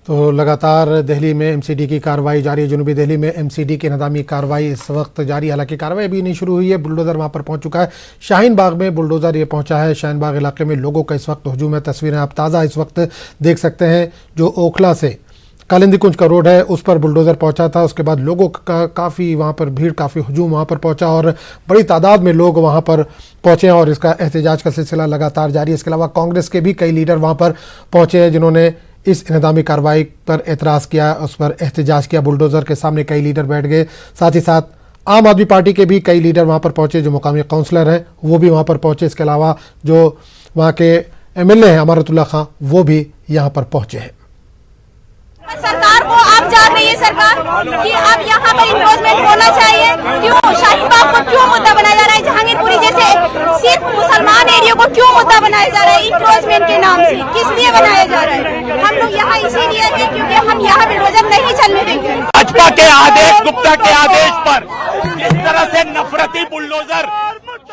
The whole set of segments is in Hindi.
तो लगातार दिल्ली में एमसीडी की कार्रवाई जारी है। जनूबी दिल्ली में एमसीडी की इंतजामी कार्रवाई इस वक्त जारी है। हालांकि कार्रवाई अभी नहीं शुरू हुई है। बुलडोज़र वहां पर पहुंच चुका है। शाहीन बाग में बुलडोज़र ये पहुंचा है। शाहीन बाग इलाके में लोगों का इस वक्त हजूम है। तस्वीरें आप ताज़ा इस वक्त देख सकते हैं। जो ओखला से कालिंदी कुंज का रोड है उस पर बुलडोज़र पहुंचा था। उसके बाद लोगों का काफ़ी वहां पर भीड़, काफ़ी हजूम वहां पर पहुंचा और बड़ी तादाद में लोग वहां पर पहुंचे और इसका एहतजाज का सिलसिला लगातार जारी है। इसके अलावा कांग्रेस के भी कई लीडर वहां पर पहुंचे हैं जिन्होंने इस इंतजामी कार्रवाई पर एतराज़ किया, उस पर एहतजाज किया। बुलडोज़र के सामने कई लीडर बैठ गए। साथ ही साथ आम आदमी पार्टी के भी कई लीडर वहां पर पहुंचे। जो मुकामी काउंसलर हैं वो भी वहां पर पहुंचे। इसके अलावा जो वहां के एमएलए हैं अमानतुल्लाह खां, वो भी यहाँ पर पहुंचे हैं। सरकार को आप जान रही है सरकार कि अब यहाँ पर इन्फोर्समेंट होना चाहिए। क्यों शाहीन बाग को क्यों मुद्दा बनाया जा रहा है? जहांगीरपुरी जैसे सिर्फ मुसलमान एरिया को क्यों मुद्दा बनाया जा रहा है? इन्फोर्समेंट के नाम से किस लिए बनाया जा रहा है? हम लोग यहाँ इसीलिए हैं क्योंकि हम यहाँ बुलडोज़र नहीं चलने देंगे। भाजपा के आदेश, गुप्ता के आदेश पर इस तरह से नफरती बुलडोजर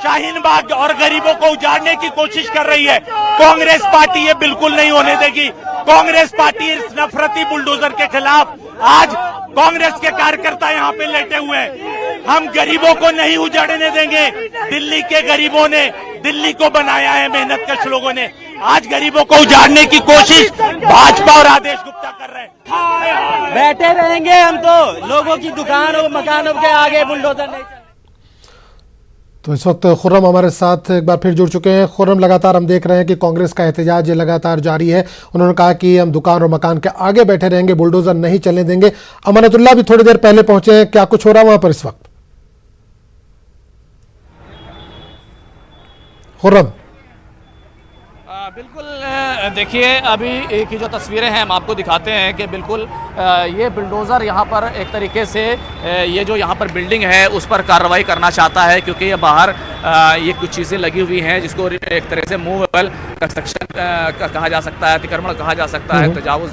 शाहीन बाग और गरीबों को उजाड़ने की कोशिश कर रही है। कांग्रेस पार्टी ये बिल्कुल नहीं होने देगी। कांग्रेस पार्टी इस नफरती बुलडोजर के खिलाफ, आज कांग्रेस के कार्यकर्ता यहाँ पे लेटे हुए हैं। हम गरीबों को नहीं उजाड़ने देंगे। दिल्ली के गरीबों ने दिल्ली को बनाया है, मेहनतकश लोगों ने। आज गरीबों को उजाड़ने की कोशिश भाजपा और आदेश गुप्ता कर रहे हैं। बैठे रहेंगे हम तो, लोगों की दुकानों मकानों के आगे बुलडोजर नहीं। तो इस वक्त खुर्रम हमारे साथ एक बार फिर जुड़ चुके हैं। खुर्रम, लगातार हम देख रहे हैं कि कांग्रेस का एहतजाज लगातार जारी है। उन्होंने कहा कि हम दुकान और मकान के आगे बैठे रहेंगे, बुलडोजर नहीं चलने देंगे। अमानतुल्लाह भी थोड़ी देर पहले पहुंचे हैं। क्या कुछ हो रहा है वहां पर इस वक्त? खुर्रम। बिल्कुल, देखिए अभी की जो तस्वीरें हैं हम आपको दिखाते हैं कि बिल्कुल ये बुलडोज़र यहाँ पर एक तरीके से ये जो यहाँ पर बिल्डिंग है उस पर कार्रवाई करना चाहता है, क्योंकि ये बाहर ये कुछ चीज़ें लगी हुई हैं जिसको एक तरह से मूवेबल कंस्ट्रक्शन कहा जा सकता है, अतिक्रमण कहा जा सकता है, तजावुज़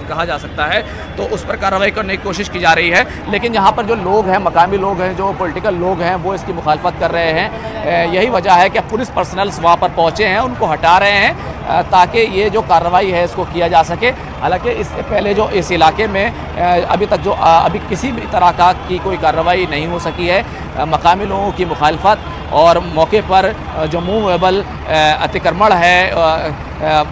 कहा जा सकता है। तो उस पर कार्रवाई करने की कोशिश की जा रही है। लेकिन यहाँ पर जो लोग हैं, मकामी लोग हैं, जो पॉलिटिकल लोग हैं, वो इसकी मुखालफत कर रहे हैं। यही वजह है कि पुलिस पर्सनल्स वहाँ पर पहुँचे हैं, उनको हटा रहे हैं ताकि ये जो कार्रवाई है इसको किया जा सके। हालांकि इससे पहले जो इस इलाके में अभी तक जो अभी किसी भी तरह का की कोई कार्रवाई नहीं हो सकी है। मकामी लोगों की मुखालफत और मौके पर जो मूवेबल अतिक्रमण है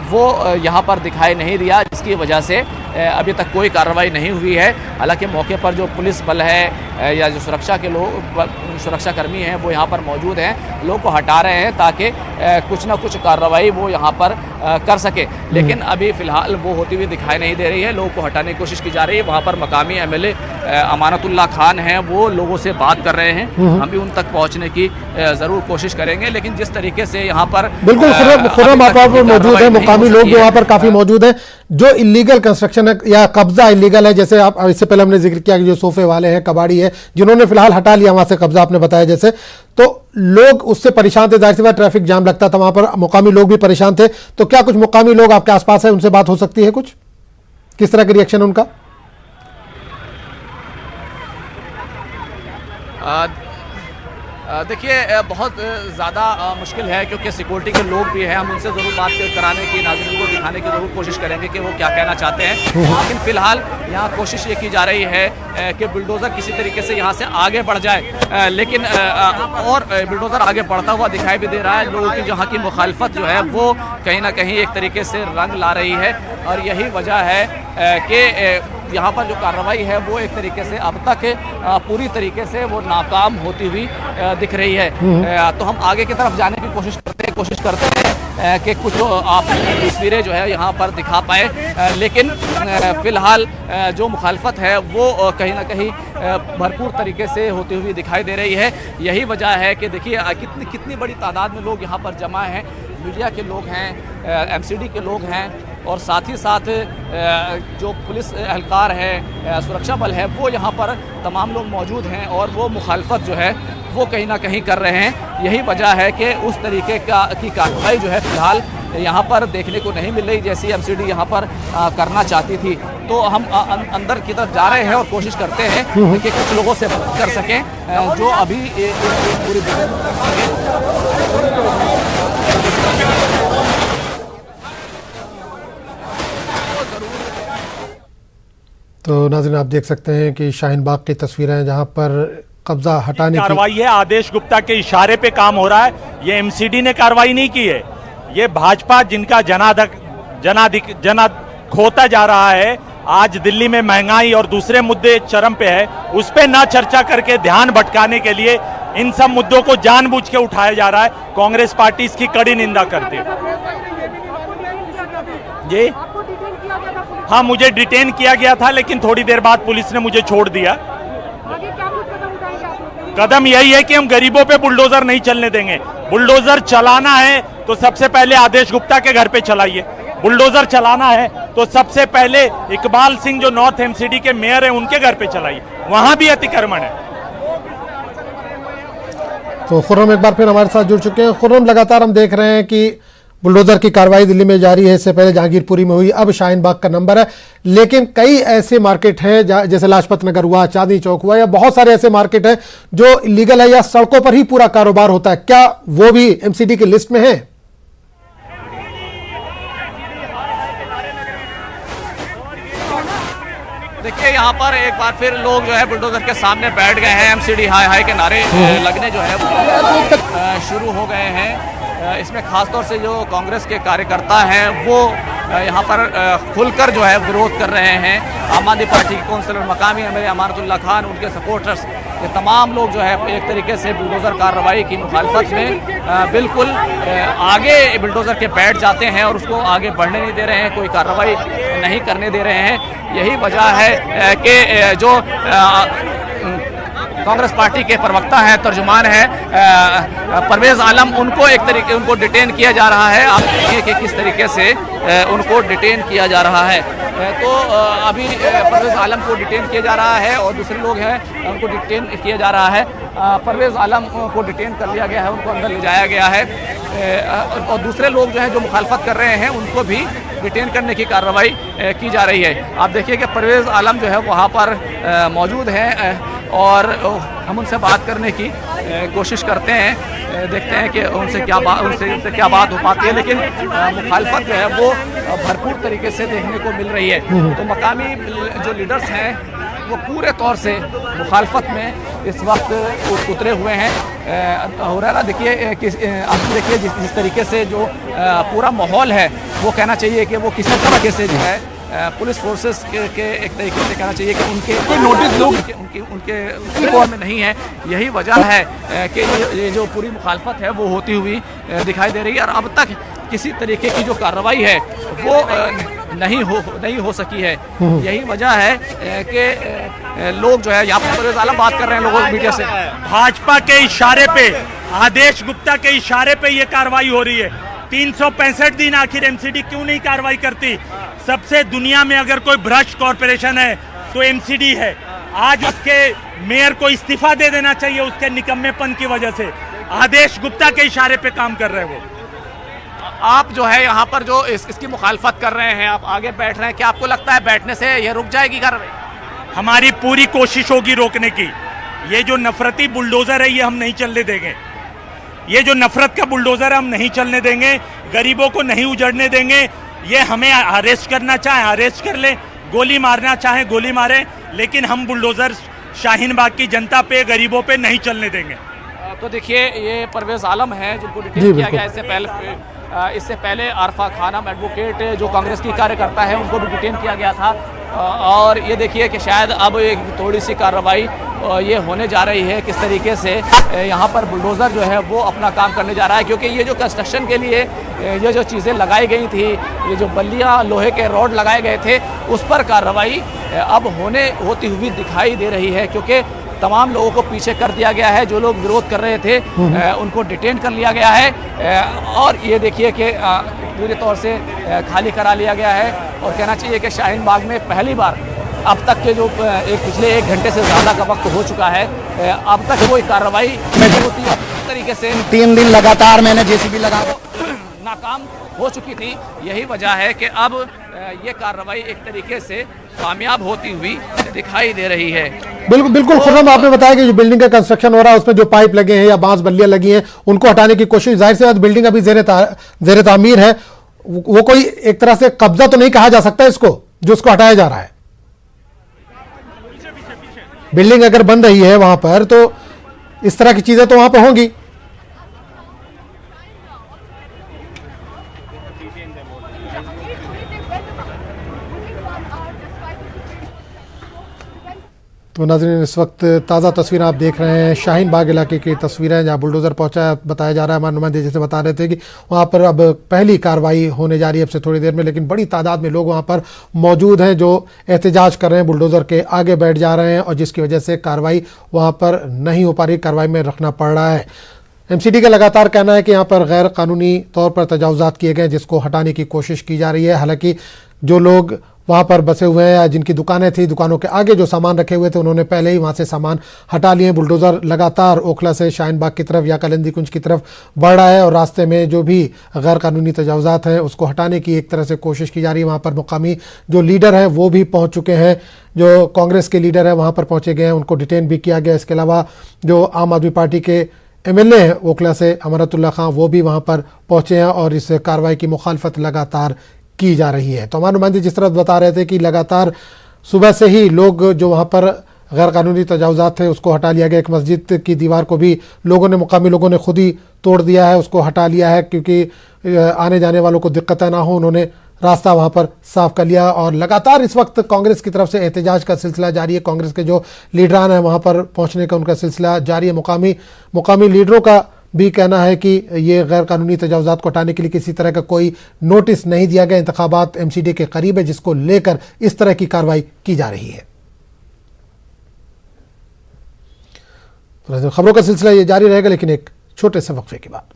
वो यहाँ पर दिखाई नहीं दिया, जिसकी वजह से अभी तक कोई कार्रवाई नहीं हुई है। हालांकि मौके पर जो पुलिस बल है या जो सुरक्षा के लोग, सुरक्षाकर्मी हैं, वो यहाँ पर मौजूद हैं, लोगों को हटा रहे हैं ताकि कुछ ना कुछ कार्रवाई वो यहाँ पर कर सके। लेकिन अभी फ़िलहाल वो होती हुई दिखाई नहीं दे रही है। लोगों को हटाने की कोशिश की जा रही है। वहाँ पर मकामी एमएलए अमानतुल्लाह खान हैं, वो लोगों से बात कर रहे हैं। हम भी उन तक पहुँचने की ज़रूर कोशिश करेंगे। लेकिन जिस तरीके से यहाँ पर बिल्कुल खुर्रम आप मौजूद है, मुकामी लोग भी वहाँ पर काफ़ी मौजूद हैं। जो इलीगल कंस्ट्रक्शन है या कब्जा इलीगल है, जैसे आप इससे पहले हमने जिक्र किया कि जो सोफे वाले हैं, कबाड़ी है, जिन्होंने फिलहाल हटा लिया वहां से कब्जा, आपने बताया जैसे, तो लोग उससे परेशान थे। जाहिर सी बात ट्रैफिक जाम लगता था वहां पर, मुकामी लोग भी परेशान थे। तो क्या कुछ मुकामी लोग आपके आसपास है, उनसे बात हो सकती है? कुछ किस तरह के रिएक्शन उनका? देखिए बहुत ज़्यादा मुश्किल है, क्योंकि सिक्योरिटी के लोग भी हैं। हम उनसे ज़रूर बात कराने की, नाज़रीन को दिखाने की ज़रूर कोशिश करेंगे कि वो क्या कहना चाहते हैं। लेकिन फ़िलहाल यहाँ कोशिश ये की जा रही है कि बुलडोज़र किसी तरीके से यहाँ से आगे बढ़ जाए। लेकिन और बुलडोज़र आगे बढ़ता हुआ दिखाई भी दे रहा है। लोगों की यहाँ की मुखालफत जो है वो कहीं ना कहीं एक तरीके से रंग ला रही है। और यही वजह है कि यहाँ पर जो कार्रवाई है वो एक तरीके से अब तक पूरी तरीके से वो नाकाम होती हुई दिख रही है। तो हम आगे की तरफ जाने की कोशिश करते हैं कि कुछ आप तस्वीरें जो है यहाँ पर दिखा पाए। लेकिन फ़िलहाल जो मुखालफत है वो कहीं ना कहीं भरपूर तरीके से होती हुई दिखाई दे रही है। यही वजह है कि देखिए कितनी बड़ी तादाद में लोग यहाँ पर जमा हैं। मीडिया के लोग हैं, एमसीडी के लोग हैं, और साथ ही साथ जो पुलिस एहलकार है, सुरक्षा बल है, वो यहाँ पर तमाम लोग मौजूद हैं और वो मुखालफत जो है वो कहीं ना कहीं कर रहे हैं। यही वजह है कि उस तरीके की कार्रवाई जो है फ़िलहाल यहाँ पर देखने को नहीं मिल रही जैसी एमसीडी यहाँ पर करना चाहती थी। तो हम अंदर की तरफ जा रहे हैं और कोशिश करते हैं कि कुछ लोगों से बात कर सकें जो अभी पूरी तो नाज़रीन आप देख सकते हैं कि शाहीन बाग की तस्वीरें हैं जहां पर कब्जा हटाने की कार्रवाई है। आदेश गुप्ता के इशारे पे काम हो रहा है। ये एमसीडी ने कार्रवाई नहीं की है, ये भाजपा जिनका जनाधिकार खोता जा रहा है। आज दिल्ली में महंगाई और दूसरे मुद्दे चरम पे है, उस पे ना चर्चा करके ध्यान भटकाने के लिए इन सब मुद्दों को जानबूझ के उठाया जा रहा है। कांग्रेस पार्टी इसकी कड़ी निंदा करती है। जी हाँ, मुझे डिटेन किया गया था, लेकिन थोड़ी देर बाद पुलिस ने मुझे छोड़ दिया। कदम यही है कि हम गरीबों पे बुलडोजर नहीं चलने देंगे। बुलडोजर चलाना है तो सबसे पहले आदेश गुप्ता के घर पे चलाइए। बुलडोजर चलाना है तो सबसे पहले इकबाल सिंह जो नॉर्थ एमसीडी के मेयर हैं उनके घर पे चलाइए, वहां भी अतिक्रमण है। तो खुर्रम एक बार फिर हमारे साथ जुड़ चुके हैं। खुर्रम, लगातार हम देख रहे हैं कि बुलडोजर की कार्रवाई दिल्ली में जारी है। इससे पहले जहांगीरपुरी में हुई, अब शाहीन बाग का नंबर है। लेकिन कई ऐसे मार्केट हैं जैसे लाजपत नगर हुआ, चांदनी चौक हुआ, या बहुत सारे ऐसे मार्केट हैं जो इलीगल है या सड़कों पर ही पूरा कारोबार होता है। क्या वो भी एमसीडी की लिस्ट में है? देखिए यहाँ पर एक बार फिर लोग जो है बुलडोजर के सामने बैठ गए हैं। एमसीडी हाय हाय के नारे लगने जो है शुरू हो गए हैं। इसमें खासतौर से जो कांग्रेस के कार्यकर्ता हैं वो यहाँ पर खुलकर जो है विरोध कर रहे हैं। आम आदमी पार्टी के कौंसलर मकामी एमएलए अमानतुल्लाह खान, उनके सपोर्टर्स, ये तमाम लोग जो है एक तरीके से बुलडोज़र कार्रवाई की मुखालफत में बिल्कुल आगे बुलडोज़र के बैठ जाते हैं और उसको आगे बढ़ने नहीं दे रहे हैं, कोई कार्रवाई नहीं करने दे रहे हैं। यही वजह है कि जो कांग्रेस पार्टी के प्रवक्ता हैं, तर्जुमान हैं परवेज़ आलम, उनको डिटेन किया जा रहा है। आप देखिए कि किस तरीके से उनको डिटेन किया जा रहा है। तो अभी परवेज़ आलम को डिटेन किया जा रहा है और दूसरे लोग हैं उनको डिटेन किया जा रहा है। परवेज़ आलम को डिटेन कर लिया गया है, उनको अंदर ले जाया गया है और दूसरे लोग जो हैं जो मुखालफत कर रहे हैं उनको भी डिटेन करने की कार्रवाई की जा रही है। आप देखिए कि परवेज़ आलम जो है वहाँ पर मौजूद हैं और हम उनसे बात करने की कोशिश करते हैं, देखते हैं कि उनसे क्या बात हो पाती है। लेकिन मुखालफत जो है वो भरपूर तरीके से देखने को मिल रही है। तो मकामी जो लीडर्स हैं वो पूरे तौर से मुखालफत में इस वक्त उतरे हुए हैं। हो रहा देखिए आप देखिए जिस तरीके से जो पूरा माहौल है वो कहना चाहिए कि वो किसी तरीके से जो है पुलिस फोर्सेस के एक तरीके से कहना चाहिए कि उनके कोई नोटिस लोग उनके में नहीं है। यही वजह है कि ये जो पूरी मुखालफत है वो होती हुई दिखाई दे रही है और अब तक किसी तरीके की जो कार्रवाई है वो नहीं हो सकी है। यही वजह है कि लोग जो है यहाँ पर परवेज़ आलम बात कर रहे हैं लोगों मीडिया से। भाजपा के इशारे पे, आदेश गुप्ता के इशारे पे ये कार्रवाई हो रही है। 365 दिन आखिर एमसीडी क्यों नहीं कार्रवाई करती? सबसे दुनिया में अगर कोई भ्रष्ट कॉरपोरेशन है तो एमसीडी है। आज उसके मेयर को इस्तीफा दे देना चाहिए उसके निकम्मेपन की वजह से। आदेश गुप्ता के इशारे पे काम कर रहे हैं वो। आप जो है यहाँ पर जो इसकी मुखालफत कर रहे हैं, आप आगे बैठ रहे हैं, क्या आपको लगता है बैठने से ये रुक जाएगी कार्रवाई? हमारी पूरी कोशिश होगी रोकने की। ये जो नफरती बुलडोजर है ये हम नहीं चलने देंगे। ये जो नफरत का बुलडोजर है हम नहीं चलने देंगे। गरीबों को नहीं उजड़ने देंगे। ये हमें अरेस्ट करना चाहे अरेस्ट कर ले, गोली मारना चाहे गोली मारे, लेकिन हम बुलडोजर शाहीन बाग की जनता पे, गरीबों पे नहीं चलने देंगे। तो देखिए ये परवेज़ आलम है जिनको डिटेन किया गया। इससे पहले आरफा खानम एडवोकेट जो कांग्रेस की कार्यकर्ता है उनको भी डिटेन किया गया था। और ये देखिए कि शायद अब एक थोड़ी सी कार्रवाई ये होने जा रही है, किस तरीके से यहाँ पर बुलडोज़र जो है वो अपना काम करने जा रहा है। क्योंकि ये जो कंस्ट्रक्शन के लिए ये जो चीज़ें लगाई गई थी, ये जो बल्लियाँ लोहे के रॉड लगाए गए थे, उस पर कार्रवाई अब होती हुई दिखाई दे रही है। क्योंकि तमाम लोगों को पीछे कर दिया गया है, जो लोग विरोध कर रहे थे उनको डिटेन कर लिया गया है और ये देखिए कि पूरे तौर से खाली करा लिया गया है। और कहना चाहिए कि शाहीन बाग में पहली बार अब तक के जो पिछले 1 घंटे से ज़्यादा का वक्त हो चुका है, अब तक कोई कार्रवाई नहीं होती है। इस तरीके से 3 दिन लगातार मैंने जेसीबी लगा नाकाम हो चुकी थी। यही वजह है कि अब ये कार्रवाई एक तरीके से कामयाब होती हुई दिखाई दे रही है। बिल्कुल खुर्रम, आपने बताया कि जो बिल्डिंग का कंस्ट्रक्शन हो रहा है उसमें जो पाइप लगे हैं या बांस बल्लियां लगी हैं उनको हटाने की कोशिश, जाहिर से बिल्डिंग अभी जेर तामीर है, वो कोई एक तरह से कब्जा तो नहीं कहा जा सकता इसको जो उसको हटाया जा रहा है। बिल्डिंग अगर बन रही है वहां पर तो इस तरह की चीजें तो वहां पर होंगी। तो नाज़रीन, इस वक्त ताज़ा तस्वीरें आप देख रहे हैं शाहीन बाग इलाके की तस्वीरें, जहां बुलडोज़र पहुंचा है। बताया जा रहा है, हमारे नुमाइंदे जैसे बता रहे थे कि वहां पर अब पहली कार्रवाई होने जा रही है अब से थोड़ी देर में, लेकिन बड़ी तादाद में लोग वहां पर मौजूद हैं जो एहतजाज कर रहे हैं, बुलडोज़र के आगे बैठ जा रहे हैं और जिसकी वजह से कार्रवाई वहाँ पर नहीं हो पा रही, कार्रवाई में रखना पड़ रहा है। MCD का लगातार कहना है कि यहाँ पर गैर कानूनी तौर पर तजावुज़ात किए गए, जिसको हटाने की कोशिश की जा रही है। हालांकि जो लोग वहाँ पर बसे हुए हैं या जिनकी दुकानें थी, दुकानों के आगे जो सामान रखे हुए थे, उन्होंने पहले ही वहाँ से सामान हटा लिए। बुलडोज़र लगातार ओखला से शाहीन बाग की तरफ या कलिंदी कुंज की तरफ बढ़ रहा है और रास्ते में जो भी गैर कानूनी तजावुज़ात हैं उसको हटाने की एक तरह से कोशिश की जा रही है। वहाँ पर मुकामी जो लीडर हैं वो भी पहुँच चुके हैं, जो कांग्रेस के लीडर हैं वहाँ पर पहुँचे गए हैं, उनको डिटेन भी किया गया। इसके अलावा जो आम आदमी पार्टी के MLA हैं ओखला से अमरतुल्ला खां, वो भी वहाँ पर पहुँचे हैं और इस कार्रवाई की मुखालफत लगातार की जा रही है। तो हमारे नुमाइंदे जिस तरह बता रहे थे कि लगातार सुबह से ही लोग जो वहाँ पर गैर कानूनी तजावुज़ात थे उसको हटा लिया गया। एक मस्जिद की दीवार को भी लोगों ने, मुकामी लोगों ने खुद ही तोड़ दिया है, उसको हटा लिया है क्योंकि आने जाने वालों को दिक्कतें ना हो, उन्होंने रास्ता वहाँ पर साफ कर लिया। और लगातार इस वक्त कांग्रेस की तरफ से एहतजाज का सिलसिला जारी है। कांग्रेस के जो लीडरान हैं वहाँ पर पहुँचने का उनका सिलसिला जारी है। मुकामी लीडरों का भी कहना है कि ये गैर कानूनी तजावुज़ात को हटाने के लिए किसी तरह का कोई नोटिस नहीं दिया गया। इंतखाबात MCD के करीब है, जिसको लेकर इस तरह की कार्रवाई की जा रही है। तो खबरों का सिलसिला ये जारी रहेगा, लेकिन एक छोटे से वक्फे के बाद।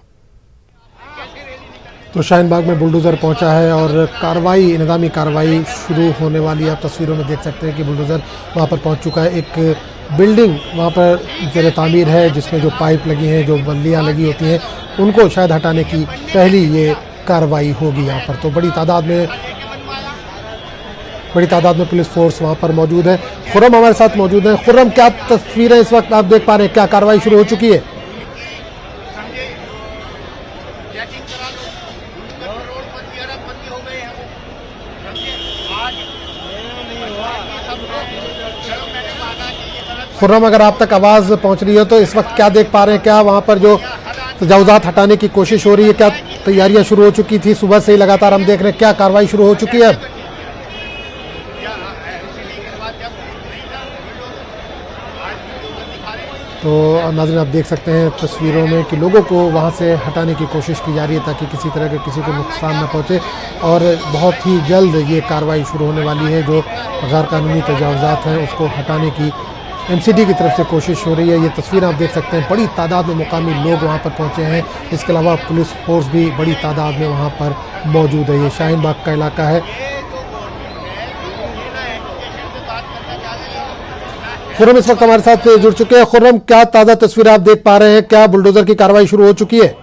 तो शाहीन बाग में बुलडोज़र पहुंचा है और कार्रवाई, इंतज़ामी कार्रवाई शुरू होने वाली है। आप तस्वीरों में देख सकते हैं कि बुलडोज़र वहां पर पहुंच चुका है। एक बिल्डिंग वहां पर ज़ेर तामीर है, जिसमें जो पाइप लगी हैं, जो बल्लियां लगी होती हैं, उनको शायद हटाने की पहली ये कार्रवाई होगी यहाँ पर। तो बड़ी तादाद में पुलिस फोर्स वहाँ पर मौजूद है। खुर्रम हमारे साथ मौजूद है। खुर्रम, क्या तस्वीरें इस वक्त आप देख पा रहे हैं, क्या कार्रवाई शुरू हो चुकी है? खुर्रम, अगर आप तक आवाज़ पहुंच रही है तो इस वक्त क्या देख पा रहे हैं? क्या वहाँ पर जो तजावुज़ात हटाने की कोशिश हो रही है, क्या तैयारियां शुरू हो चुकी थी? सुबह से ही लगातार हम देख रहे हैं, क्या कार्रवाई शुरू हो चुकी है? तो नाज़रीन, आप देख सकते हैं तस्वीरों में कि लोगों को वहाँ से हटाने की कोशिश की जा रही है ताकि किसी तरह के किसी को नुकसान न पहुँचे। और बहुत ही जल्द ये कार्रवाई शुरू होने वाली है। जो गैर कानूनी तजावुज़ात हैं उसको हटाने की MCD की तरफ से कोशिश हो रही है। ये तस्वीर आप देख सकते हैं, बड़ी तादाद में मुकामी लोग वहाँ पर पहुँचे हैं। इसके अलावा पुलिस फोर्स भी बड़ी तादाद में वहाँ पर मौजूद है। ये शाहीन बाग का इलाका है। खुर्रम इस वक्त हमारे साथ जुड़ चुके हैं। खुर्रम, क्या ताज़ा तस्वीर आप देख पा रहे हैं? क्या बुलडोज़र की कार्रवाई शुरू हो चुकी है?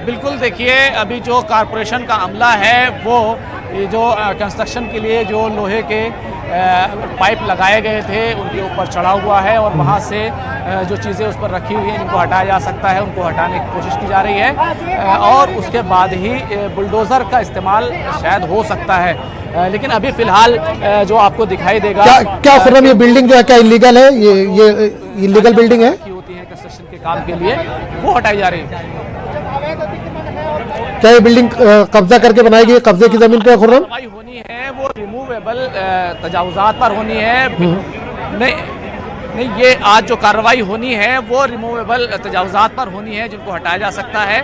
बिल्कुल, देखिए, अभी जो कारपोरेशन का अमला है वो ये जो कंस्ट्रक्शन के लिए जो लोहे के पाइप लगाए गए थे उनके ऊपर चढ़ा हुआ है और वहाँ से जो चीज़ें उस पर रखी हुई हैं जिनको हटाया जा सकता है उनको हटाने की कोशिश की जा रही है और उसके बाद ही बुलडोज़र का इस्तेमाल शायद हो सकता है। लेकिन अभी फ़िलहाल जो आपको दिखाई देगा, क्या खुर्रम, ये बिल्डिंग जो है क्या इलीगल है? ये इलीगल बिल्डिंग है? होती है कंस्ट्रक्शन के काम के लिए, वो हटाई जा रही है। क्या ये बिल्डिंग कब्जा करके बनाई गई, कब्जे की जमीन पे? खुर्रम, होनी है वो रिमूवेबल तजावुज़ात पर होनी है। नहीं, ये आज जो कार्रवाई होनी है वो रिमूवेबल तजावुज़ात पर होनी है जिनको हटाया जा सकता है।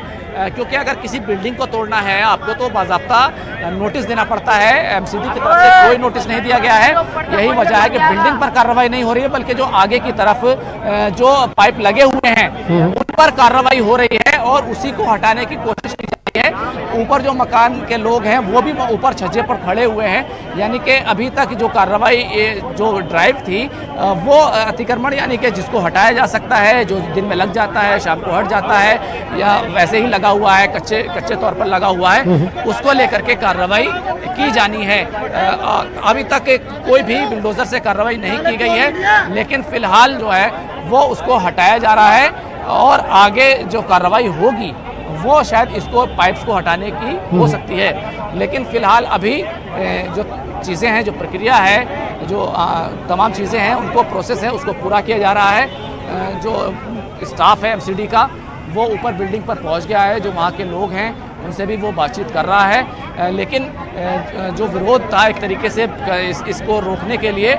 क्योंकि अगर किसी बिल्डिंग को तोड़ना है आपको तो बाज़ाब्ता नोटिस देना पड़ता है। MCD की तरफ से कोई नोटिस नहीं दिया गया है। यही वजह है कि बिल्डिंग पर कार्रवाई नहीं हो रही है, बल्कि जो आगे की तरफ जो पाइप लगे हुए हैं उन पर कार्रवाई हो रही है और उसी को हटाने की कोशिश की जा रही है। ऊपर जो मकान के लोग हैं वो भी ऊपर छज्जे पर खड़े हुए हैं, यानी कि अभी तक जो कार्रवाई जो ड्राइव थी वो अतिक्रमण, यानी कि जिसको हटाया जा सकता है, जो दिन में लग जाता है शाम को हट जाता है या वैसे ही लगा हुआ है, कच्चे तौर पर लगा हुआ है, उसको लेकर के कार्रवाई की जानी है। अभी तक कोई भी बुलडोज़र से कार्रवाई नहीं की गई है, लेकिन फिलहाल जो है वो उसको हटाया जा रहा है और आगे जो कार्रवाई होगी वो शायद इसको पाइप्स को हटाने की हो सकती है। लेकिन फिलहाल अभी जो चीज़ें हैं, जो प्रक्रिया है, जो तमाम चीज़ें हैं, उनको प्रोसेस है उसको पूरा किया जा रहा है। जो स्टाफ है एमसीडी का वो ऊपर बिल्डिंग पर पहुंच गया है, जो वहाँ के लोग हैं उनसे भी वो बातचीत कर रहा है। लेकिन जो विरोध था एक तरीके से इसको रोकने के लिए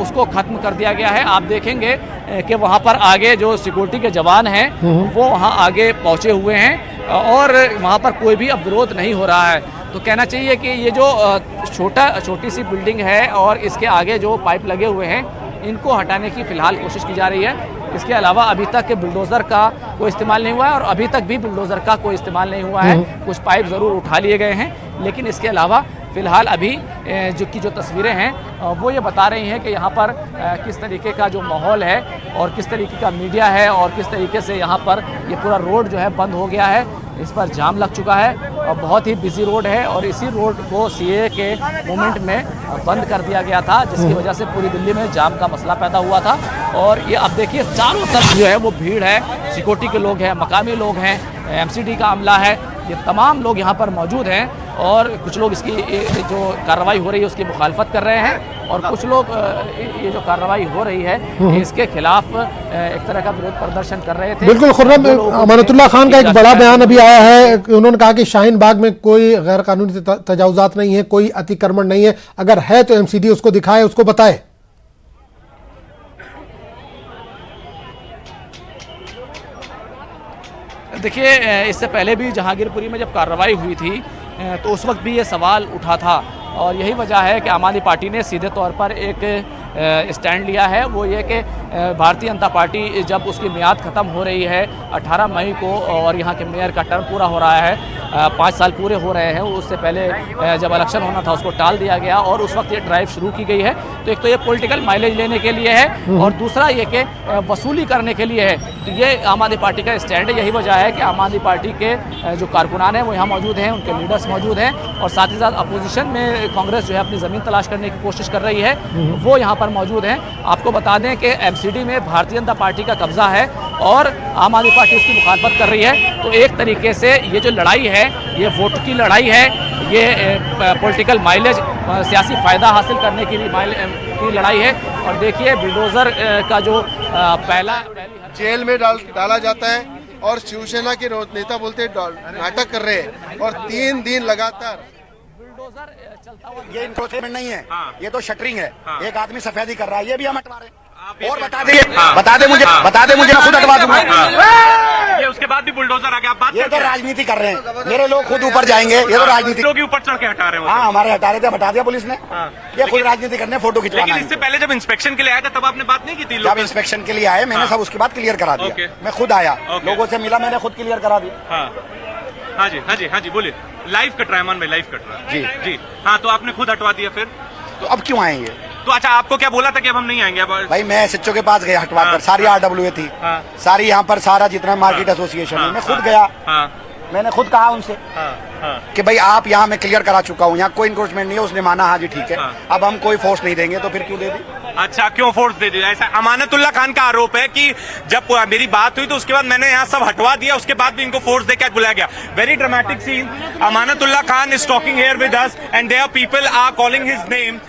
उसको ख़त्म कर दिया गया है। आप देखेंगे कि वहाँ पर आगे जो सिक्योरिटी के जवान हैं वो वहाँ आगे पहुँचे हुए हैं और वहाँ पर कोई भी अब विरोध नहीं हो रहा है। तो कहना चाहिए कि ये जो छोटी सी बिल्डिंग है और इसके आगे जो पाइप लगे हुए हैं इनको हटाने की फ़िलहाल कोशिश की जा रही है। इसके अलावा अभी तक बुलडोज़र का कोई इस्तेमाल नहीं हुआ है और अभी तक भी बुलडोज़र का कोई इस्तेमाल नहीं हुआ है। कुछ पाइप ज़रूर उठा लिए गए हैं, लेकिन इसके अलावा फ़िलहाल अभी जो तस्वीरें हैं वो ये बता रही हैं कि यहाँ पर किस तरीके का जो माहौल है और किस तरीके का मीडिया है और किस तरीके से यहाँ पर ये पूरा रोड जो है बंद हो गया है, इस पर जाम लग चुका है और बहुत ही बिजी रोड है। और इसी रोड को सीए के मूवमेंट में बंद कर दिया गया था, जिसकी वजह से पूरी दिल्ली में जाम का मसला पैदा हुआ था। और ये अब देखिए चारों तरफ जो है वो भीड़ है, सिक्योरिटी के लोग हैं, मकामी लोग हैं, एमसीडी का अमला है, ये तमाम लोग यहाँ पर मौजूद हैं। और कुछ लोग इसकी जो कार्रवाई हो रही है उसकी मुखालफत कर रहे हैं और कुछ लोग ये जो कार्रवाई हो रही है इसके खिलाफ एक तरह का विरोध प्रदर्शन कर रहे थे। बिल्कुल खुर्रम, अमानतुल्लाह खान का एक बड़ा बयान अभी आया है कि उन्होंने कहा कि शाहीन बाग में कोई गैर कानूनी तजावुजात नहीं है, कोई अतिक्रमण नहीं है, अगर है तो एमसीडी उसको दिखाए, उसको बताए। देखिए, इससे पहले भी जहांगीरपुरी में जब कार्रवाई हुई थी तो उस वक्त भी ये सवाल उठा था और यही वजह है कि आम आदमी पार्टी ने सीधे तौर पर एक स्टैंड लिया है। वो ये कि भारतीय जनता पार्टी जब उसकी मियाद ख़त्म हो रही है 18 मई को और यहाँ के मेयर का टर्म पूरा हो रहा है, 5 साल पूरे हो रहे हैं, उससे पहले जब इलेक्शन होना था उसको टाल दिया गया और उस वक्त ये ड्राइव शुरू की गई है। तो एक तो ये पॉलिटिकल माइलेज लेने के लिए है और दूसरा ये कि वसूली करने के लिए है। तो ये आम आदमी पार्टी का स्टैंड है। यही वजह है कि आम आदमी पार्टी के जो कारकुनान हैं वो यहाँ मौजूद हैं, उनके लीडर्स मौजूद हैं और साथ ही साथ अपोजिशन में कांग्रेस जो है अपनी ज़मीन तलाश करने की कोशिश कर रही है, वो यहाँ पर मौजूद हैं। आपको बता दें कि एमसीडी में भारतीय जनता पार्टी का कब्जा है और आम आदमी पार्टी उसकी मुखालफत कर रही है। तो एक तरीके से ये जो लड़ाई है ये वोट की लड़ाई है, ये पॉलिटिकल माइलेज, सियासी फ़ायदा हासिल करने की लड़ाई है। और देखिए बुलडोज़र का जो पहली जेल में डाला जाता है और शिवसेना के नेता बोलते नाटक कर रहे हैं और 3 दिन लगातार ये इंक्रोचमेंट नहीं है, ये तो शटरिंग है। एक आदमी सफेदी कर रहा है, ये भी हम हटवा रहे हैं। और बता दे मुझे मैं खुद हटवा दूंगा। ये उसके बाद भी बुलडोजर आ गया। आप बात ये तो राजनीति कर रहे हैं, मेरे लोग खुद ऊपर जाएंगे। ये तो राजनीति, लोग ऊपर चढ़ के हटा रहे हो। हाँ, हमारे हटा रहे थे, हटा दिया पुलिस ने। ये खुद राजनीति करने, फोटो खिंचवाना। लेकिन इससे पहले जब इंस्पेक्शन के लिए आया था तब आपने बात नहीं की थी? जब इंस्पेक्शन के लिए आए मैंने सब उसके बाद क्लियर करा दिया। मैं खुद आया, लोगों से मिला, मैंने खुद क्लियर करा दिया। हाँ जी बोलिए। लाइव कट रहा है, मन में लाइव कट रहा है जी। हाँ, तो आपने खुद हटवा दिया फिर? तो अब क्यों आएंगे? तो अच्छा, आपको क्या बोला था कि अब हम नहीं आएंगे? अब भाई मैं एसएचओ के पास गया हटवा कर, सारी RWA थी, सारी यहाँ पर सारा जितना मार्केट एसोसिएशन है, मैं खुद गया। मैंने खुद कहा उनसे कि भाई आप यहाँ मैं क्लियर करा चुका हूँ, यहाँ कोई इंक्रोचमेंट नहीं है। उसने माना हाँ जी ठीक है, अब हम कोई फोर्स नहीं देंगे। तो फिर क्यों दे दी? अच्छा, क्यों फोर्स दे दिया? ऐसा अमानतुल्लाह खान का आरोप है कि जब मेरी बात हुई तो उसके बाद मैंने यहाँ सब हटवा दिया, उसके बाद भी इनको फोर्स देकर बुलाया गया। Very dramatic scene. Amanatullah Khan is talking here with us and there people are calling his name.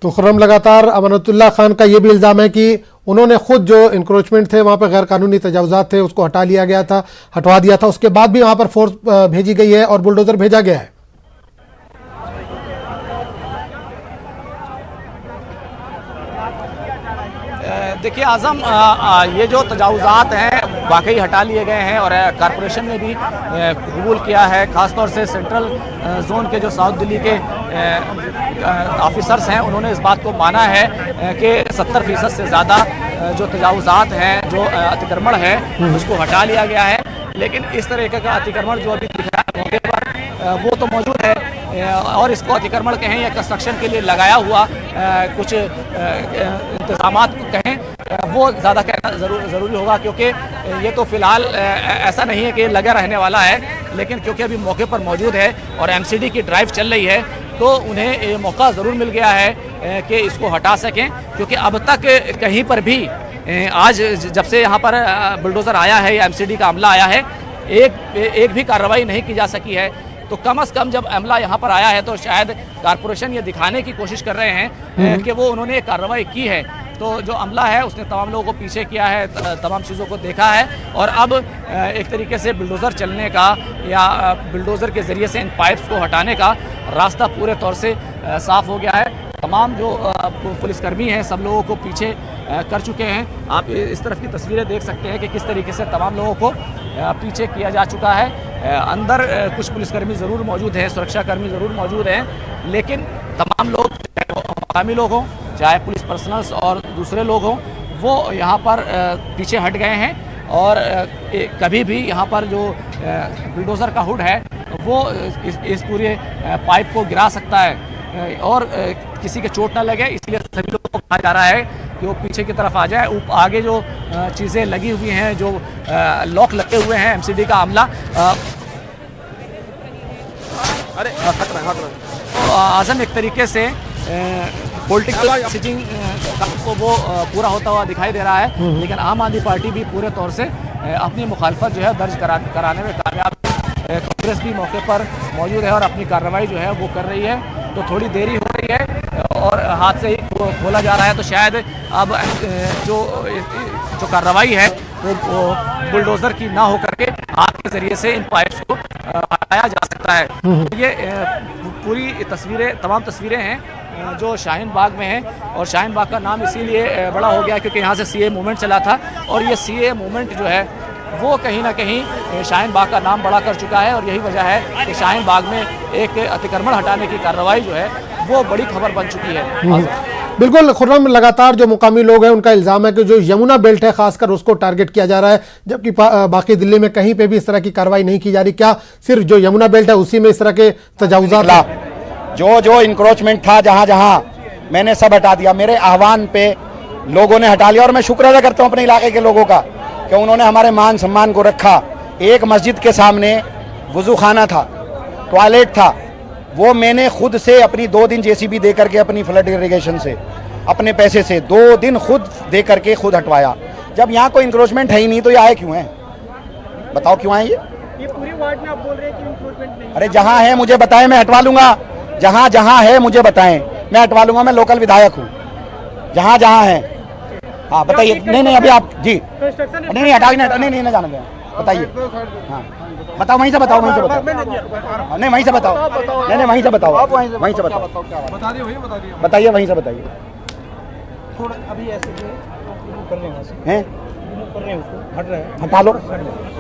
तो खुर्रम, लगातार अमानतुल्लाह खान का यह भी इल्जाम है कि उन्होंने खुद जो इंक्रोचमेंट थे, वहां पर गैर कानूनी तजावुजात थे, उसको हटा लिया गया था, हटवा दिया था। उसके बाद भी वहां पर फोर्स भेजी गई है और बुलडोजर भेजा गया है। देखिए आजम, ये जो तजावुजात हैं वाकई हटा लिए गए हैं और कॉरपोरेशन ने भी कबूल किया है। ख़ासतौर से सेंट्रल जोन के जो साउथ दिल्ली के ऑफिसर्स हैं उन्होंने इस बात को माना है कि 70% से ज़्यादा जो तजावुजात हैं, जो अतिक्रमण है, उसको हटा लिया गया है। लेकिन इस तरीके का अतिक्रमण जो अभी दिख रहा है मौके पर वो तो मौजूद है और इसको अतिक्रमण कहें या कंस्ट्रक्शन के लिए लगाया हुआ कुछ इंतजामात कहें, वो ज़्यादा कहना ज़रूरी होगा, क्योंकि ये तो फ़िलहाल ऐसा नहीं है कि लगा रहने वाला है। लेकिन क्योंकि अभी मौके पर मौजूद है और एमसीडी की ड्राइव चल रही है तो उन्हें ये मौका ज़रूर मिल गया है कि इसको हटा सकें, क्योंकि अब तक कहीं पर भी आज जब से यहाँ पर बुलडोज़र आया है या एमसीडी का अमला आया है, एक भी कार्रवाई नहीं की जा सकी है। तो कम से कम जब अमला यहाँ पर आया है तो शायद कारपोरेशन ये दिखाने की कोशिश कर रहे हैं कि वो उन्होंने एक कार्रवाई की है। तो जो अमला है उसने तमाम लोगों को पीछे किया है, तमाम चीज़ों को देखा है और अब एक तरीके से बुलडोज़र चलने का या बुलडोज़र के ज़रिए से इन पाइप्स को हटाने का रास्ता पूरे तौर से साफ़ हो गया है। तमाम जो पुलिसकर्मी हैं सब लोगों को पीछे कर चुके हैं। आप इस तरफ की तस्वीरें देख सकते हैं कि किस तरीके से तमाम लोगों को पीछे किया जा चुका है। अंदर कुछ पुलिसकर्मी ज़रूर मौजूद हैं, सुरक्षाकर्मी ज़रूर मौजूद हैं, लेकिन तमाम लोग, चाहे वो मकामी लोग हों, चाहे पुलिस पर्सनल्स और दूसरे लोग हों, वो यहाँ पर पीछे हट गए हैं और कभी भी यहाँ पर जो बुलडोज़र का हुड है वो इस पूरे पाइप को गिरा सकता है और किसी के चोट ना लगे, इसलिए सभी लोगों को कहा जा रहा है कि वो पीछे की तरफ आ जाए। आगे जो चीज़ें लगी हुई हैं, जो लॉक लगे हुए हैं, एमसीडी का अमला आज़म एक तरीके से पॉलिटिकल मैसेजिंग को वो पूरा होता हुआ दिखाई दे रहा है, लेकिन आम आदमी पार्टी भी पूरे तौर से अपनी मुखालफत जो है दर्ज कराने में कामयाब है। कांग्रेस भी मौके पर मौजूद है और अपनी कार्रवाई जो है वो कर रही है। तो थोड़ी देरी हो रही है और हाथ से ही खोला जा रहा है, तो शायद अब जो कार्रवाई है वो बुलडोज़र की ना हो करके हाथ के ज़रिए से इन पाइप्स को हटाया जा सकता है। ये पूरी तमाम तस्वीरें हैं जो शाहीन बाग में हैं और शाहीन बाग का नाम इसीलिए बड़ा हो गया क्योंकि यहाँ से सीए मूवमेंट चला था और ये सीए मूवमेंट जो है वो कहीं ना कहीं शाहीन बाग का नाम बड़ा कर चुका है और यही वजह है कि शाहीन बाग में एक अतिक्रमण हटाने की कार्रवाई जो है वो बड़ी खबर बन चुकी है। बिल्कुल खुर्रम, लगातार जो मुकामी लोग हैं उनका इल्ज़ाम है कि जो यमुना बेल्ट है खासकर उसको टारगेट किया जा रहा है, जबकि बाकी दिल्ली में कहीं पे भी इस तरह की कार्रवाई नहीं की जा रही। क्या सिर्फ जो यमुना बेल्ट है उसी में इस तरह के तजावुज़ात? जो इंक्रोचमेंट था जहां जहां मैंने सब हटा दिया, मेरे आह्वान पे लोगों ने हटा लिया और मैं शुक्र अदा करता हूं अपने इलाके के लोगों का कि उन्होंने हमारे मान सम्मान को रखा। एक मस्जिद के सामने वुजू खाना था, टॉयलेट था, वो मैंने खुद से अपनी 2 दिन जेसीबी दे करके अपनी फ्लड इरिगेशन से अपने पैसे से 2 दिन खुद दे करके खुद हटवाया। जब यहाँ कोई इंक्रोचमेंट है ही नहीं तो ये आए क्यों हैं? बताओ क्यों आए ये पूरी वार्ड में आप बोल रहे हैं कि इंक्रोचमेंट नहीं? अरे जहाँ है मुझे बताएं, मैं हटवा लूंगा। जहाँ जहाँ है मुझे बताएं, मैं हटवा लूंगा। मैं लोकल विधायक हूँ। जहाँ जहाँ है, हाँ बताइए। नहीं अभी आप जी नहीं हटाओ, नहीं ना जाना, बताइए। हाँ बताओ, वहीं से बताओ, वहीं से बताओ। नहीं वहीं से बताओ, नहीं वहीं से बताओ, वहीं से बताओ, बताइए, वहीं से बताइए। अभी ऐसे हैं हटा लो।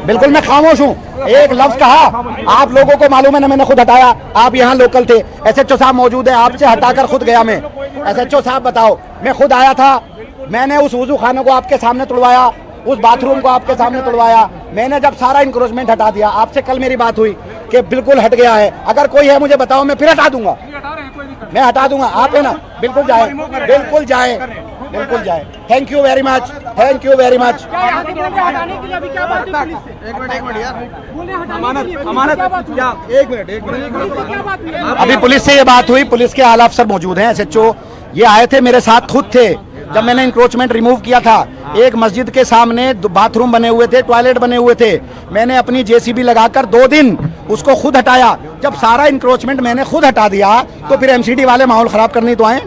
बिल्कुल मैं खामोश हूँ, एक लफ्ज कहा। आप लोगों को मालूम है ना, मैंने खुद हटाया। आप यहाँ लोकल थे, एसएचओ साहब मौजूद है, आपसे हटाकर खुद गया मैं। एसएचओ साहब बताओ, मैं खुद आया था, मैंने उस वुजू खाने को आपके सामने तोड़वाया, उस बाथरूम को आपके सामने तोड़वाया। मैंने जब सारा इंक्रोचमेंट हटा दिया, आपसे कल मेरी बात हुई कि बिल्कुल हट गया है। अगर कोई है मुझे बताओ, मैं फिर हटा दूंगा, मैं हटा दूंगा। आप है ना, बिल्कुल जाए, बिल्कुल जाए, बिल्कुल जाए। Thank you very much, thank you very much. अभी पुलिस से ये बात हुई, पुलिस के आला अफसर मौजूद हैं, एसएचओ ये आए थे, मेरे साथ खुद थे जब मैंने इंक्रोचमेंट रिमूव किया था। एक मस्जिद के सामने बाथरूम बने हुए थे, टॉयलेट बने हुए थे, मैंने अपनी जेसीबी लगाकर 2 दिन उसको खुद हटाया। जब सारा इंक्रोचमेंट मैंने खुद हटा दिया तो फिर एमसीडी वाले माहौल खराब करने तो आए,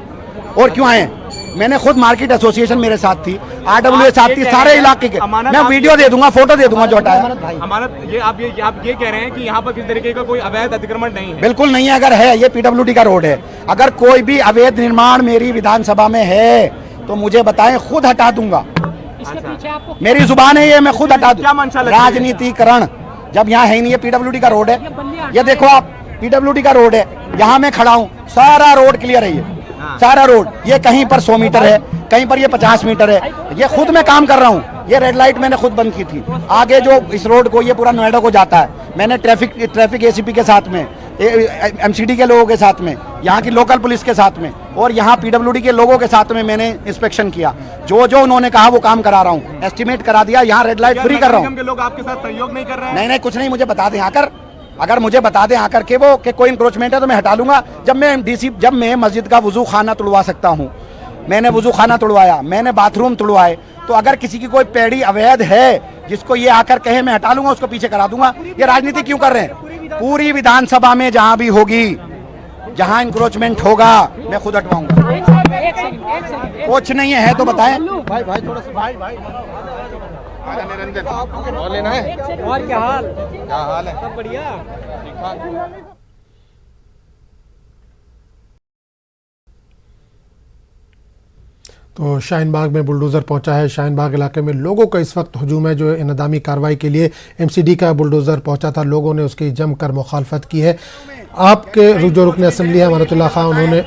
और क्यों आए? मैंने खुद मार्केट एसोसिएशन मेरे साथ थी, आरडब्ल्यूए साथ थी, सारे इलाके के। मैं वीडियो दे दूंगा, फोटो दे दूंगा जो हटाया। अमानत ये आप ये कह रहे हैं कि यहाँ पर किस तरीके का कोई अवैध अतिक्रमण नहीं है? बिल्कुल नहीं है। अगर है, ये पीडब्ल्यूडी का रोड है। अगर कोई भी अवैध निर्माण मेरी विधानसभा में है तो मुझे बताएं, खुद हटा दूंगा। मेरी जुबान है ये, मैं खुद हटा दूंगा। राजनीतिकरण जब यहाँ है नहीं, ये पीडब्ल्यूडी का रोड है। ये देखो आप, पीडब्ल्यूडी का रोड है, यहाँ मैं खड़ा हूँ, सारा रोड क्लियर है। ये सारा रोड, ये कहीं पर 100 मीटर है, कहीं पर ये 50 मीटर है। ये खुद मैं काम कर रहा हूँ। ये रेड लाइट मैंने खुद बंद की थी। आगे जो इस रोड को, ये पूरा नोएडा को जाता है, मैंने ट्रैफिक एसीपी के साथ में, एमसीडी के लोगों के साथ में, यहाँ की लोकल पुलिस के साथ में और यहाँ पीडब्ल्यूडी के लोगों के साथ में मैंने इंस्पेक्शन किया। जो जो उन्होंने कहा वो काम करा रहा हूँ, एस्टिमेट करा दिया। यहाँ रेड लाइट फ्री कर रहा हूँ। लोग आपके साथ सहयोग नहीं कर रहे हैं? नहीं कुछ नहीं, मुझे बता दें आकर। अगर मुझे बता दें आकर के वो कि कोई इंक्रोचमेंट है तो मैं हटा लूंगा। जब मैं मस्जिद का वुजू खाना तुड़वा सकता हूँ, मैंने वजू खाना तोड़वाया, मैंने बाथरूम तोड़वाए। तो अगर किसी की कोई पेड़ी अवैध है जिसको ये आकर कहे मैं हटा लूंगा, उसको पीछे करा दूंगा, ये राजनीति क्यों कर रहे हैं? पूरी विधानसभा में जहां भी होगी, जहां इंक्रोचमेंट होगा, मैं खुद हटवाऊंगा। कुछ नहीं है तो बताएं। भाई थोड़ा सा भाई आजा निरंजन, और लेना है? और क्या हाल है? सब बढ़िया। तो शाहीन बाग में बुलडोज़र पहुंचा है। शाहीन बाग इलाके में लोगों का इस वक्त हजूम है। जो इनदामी कार्रवाई के लिए एमसीडी का बुलडोज़र पहुंचा था, लोगों ने उसकी जमकर मुखालफत की है। आपके जो रुकन असम्बली है अमानतुल्लाह खान, उन्होंने